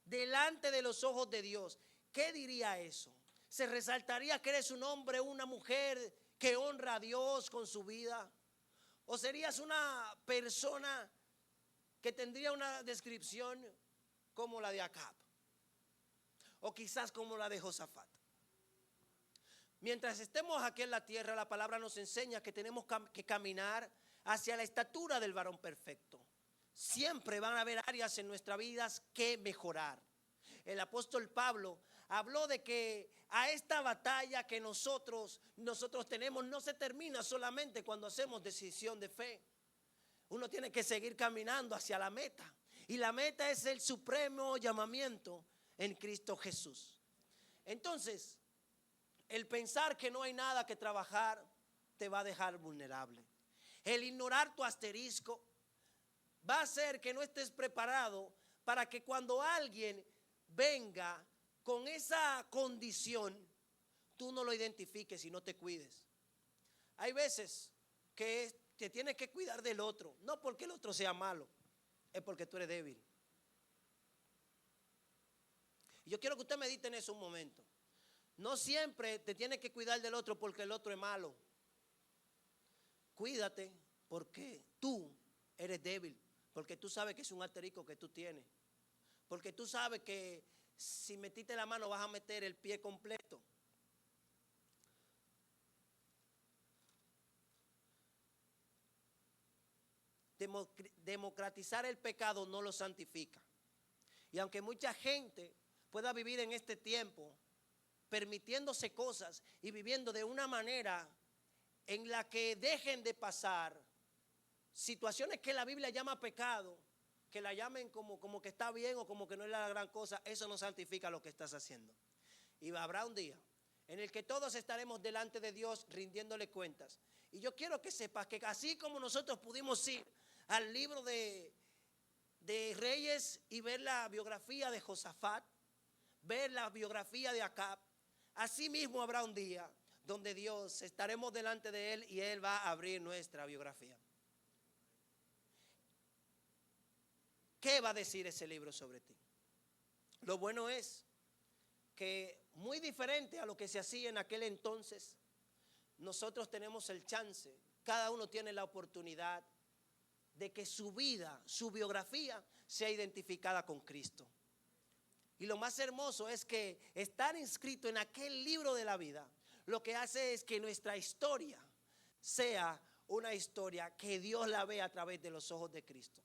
delante de los ojos de Dios, ¿qué diría eso? ¿Se resaltaría que eres un hombre o una mujer que honra a Dios con su vida? ¿O serías una persona que tendría una descripción como la de Acab? O quizás como la de Josafat. Mientras estemos aquí en la tierra, la palabra nos enseña que tenemos que caminar hacia la estatura del varón perfecto. Siempre van a haber áreas en nuestras vidas que mejorar. El apóstol Pablo habló de que a esta batalla que nosotros tenemos no se termina solamente cuando hacemos decisión de fe. Uno tiene que seguir caminando hacia la meta. Y la meta es el supremo llamamiento en Cristo Jesús. Entonces, el pensar que no hay nada que trabajar te va a dejar vulnerable. El ignorar tu asterisco va a hacer que no estés preparado para que cuando alguien venga con esa condición, tú no lo identifiques y no te cuides. Hay veces que te tienes que cuidar del otro, no porque el otro sea malo, es porque tú eres débil. Y yo quiero que usted medite en eso un momento. No siempre te tienes que cuidar del otro porque el otro es malo. Cuídate porque tú eres débil, porque tú sabes que es un asterisco que tú tienes, porque tú sabes que si metiste la mano vas a meter el pie completo. Democratizar el pecado no lo santifica. Y aunque mucha gente pueda vivir en este tiempo permitiéndose cosas y viviendo de una manera en la que dejen de pasar situaciones que la Biblia llama pecado, que la llamen como que está bien o como que no es la gran cosa, eso no santifica lo que estás haciendo. Y habrá un día en el que todos estaremos delante de Dios rindiéndole cuentas. Y yo quiero que sepas que así como nosotros pudimos ir al libro de Reyes y ver la biografía de Josafat, ver la biografía de Acab, así mismo habrá un día donde Dios estaremos delante de Él y Él va a abrir nuestra biografía. ¿Qué va a decir ese libro sobre ti? Lo bueno es que muy diferente a lo que se hacía en aquel entonces, nosotros tenemos el chance, cada uno tiene la oportunidad de que su vida, su biografía sea identificada con Cristo. Y lo más hermoso es que estar inscrito en aquel libro de la vida, lo que hace es que nuestra historia sea una historia que Dios la ve a través de los ojos de Cristo.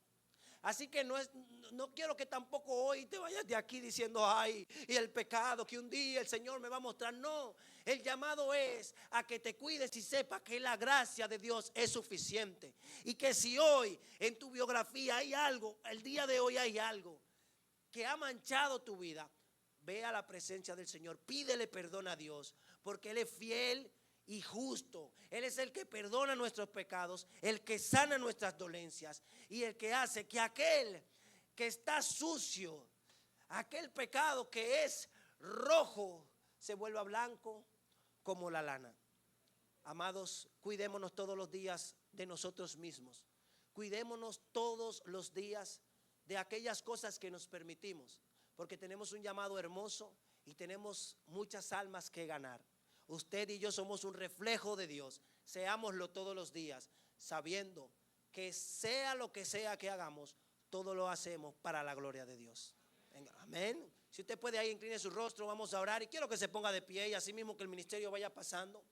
Así que no quiero que tampoco hoy te vayas de aquí diciendo, ay, y el pecado que un día el Señor me va a mostrar. No, el llamado es a que te cuides y sepas que la gracia de Dios es suficiente. Y que si hoy en tu biografía hay algo, el día de hoy hay algo que ha manchado tu vida, ve a la presencia del Señor, pídele perdón a Dios, porque Él es fiel y justo. Él es el que perdona nuestros pecados, el que sana nuestras dolencias y el que hace que aquel que está sucio, aquel pecado que es rojo, se vuelva blanco como la lana. Amados, cuidémonos todos los días de nosotros mismos. Cuidémonos todos los días de aquellas cosas que nos permitimos, porque tenemos un llamado hermoso y tenemos muchas almas que ganar. Usted y yo somos un reflejo de Dios. Seámoslo todos los días, sabiendo que sea lo que sea que hagamos, todo lo hacemos para la gloria de Dios. Venga, amén. Si usted puede ahí, incline su rostro, vamos a orar. Y quiero que se ponga de pie y así mismo que el ministerio vaya pasando.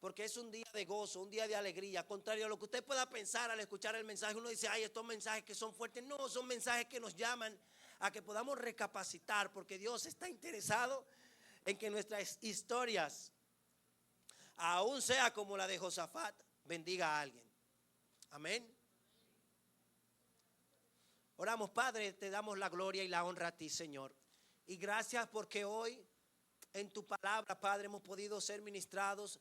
Porque es un día de gozo, un día de alegría. Contrario a lo que usted pueda pensar al escuchar el mensaje, uno dice, ay, estos mensajes que son fuertes. No, son mensajes que nos llaman a que podamos recapacitar, porque Dios está interesado en que nuestras historias, aún sea como la de Josafat, bendiga a alguien. Amén. Oramos, Padre, te damos la gloria y la honra a ti, Señor. Y gracias porque hoy en tu palabra, Padre, hemos podido ser ministrados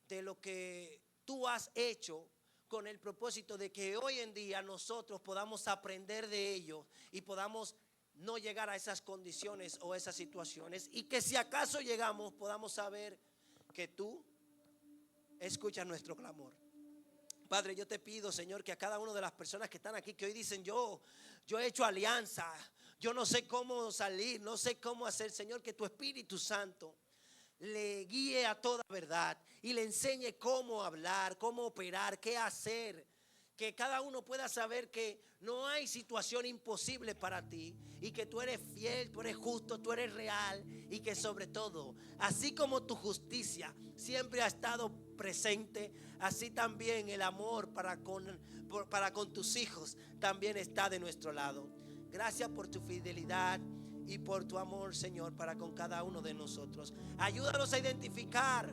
de lo que tú has hecho, con el propósito de que hoy en día nosotros podamos aprender de ello y podamos no llegar a esas condiciones o esas situaciones, y que si acaso llegamos podamos saber que tú escuchas nuestro clamor. Padre, yo te pido, Señor, que a cada una de las personas que están aquí, que hoy dicen, yo he hecho alianza, yo no sé cómo salir, no sé cómo hacer, Señor, que tu Espíritu Santo le guíe a toda verdad y le enseñe cómo hablar, cómo operar, qué hacer. Que cada uno pueda saber que no hay situación imposible para ti y que tú eres fiel, tú eres justo, tú eres real, y que sobre todo, así como tu justicia siempre ha estado presente, así también el amor para con tus hijos también está de nuestro lado. Gracias por tu fidelidad y por tu amor, Señor, para con cada uno de nosotros. Ayúdanos a identificar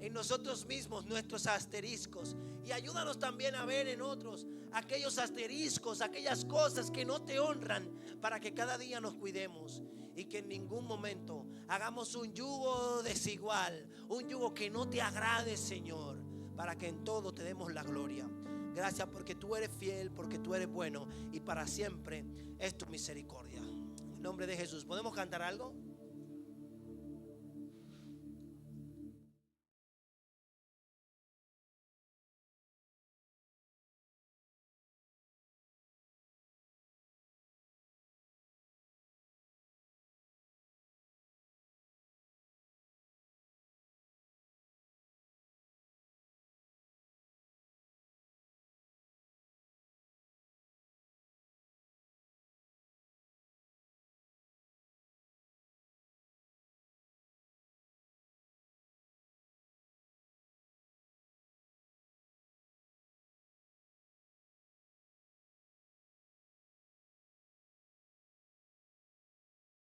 en nosotros mismos nuestros asteriscos, y ayúdanos también a ver en otros aquellos asteriscos, aquellas cosas que no te honran, para que cada día nos cuidemos y que en ningún momento hagamos un yugo desigual, un yugo que no te agrade, Señor, para que en todo te demos la gloria. Gracias porque tú eres fiel, porque tú eres bueno y para siempre es tu misericordia. En nombre de Jesús, ¿podemos cantar algo?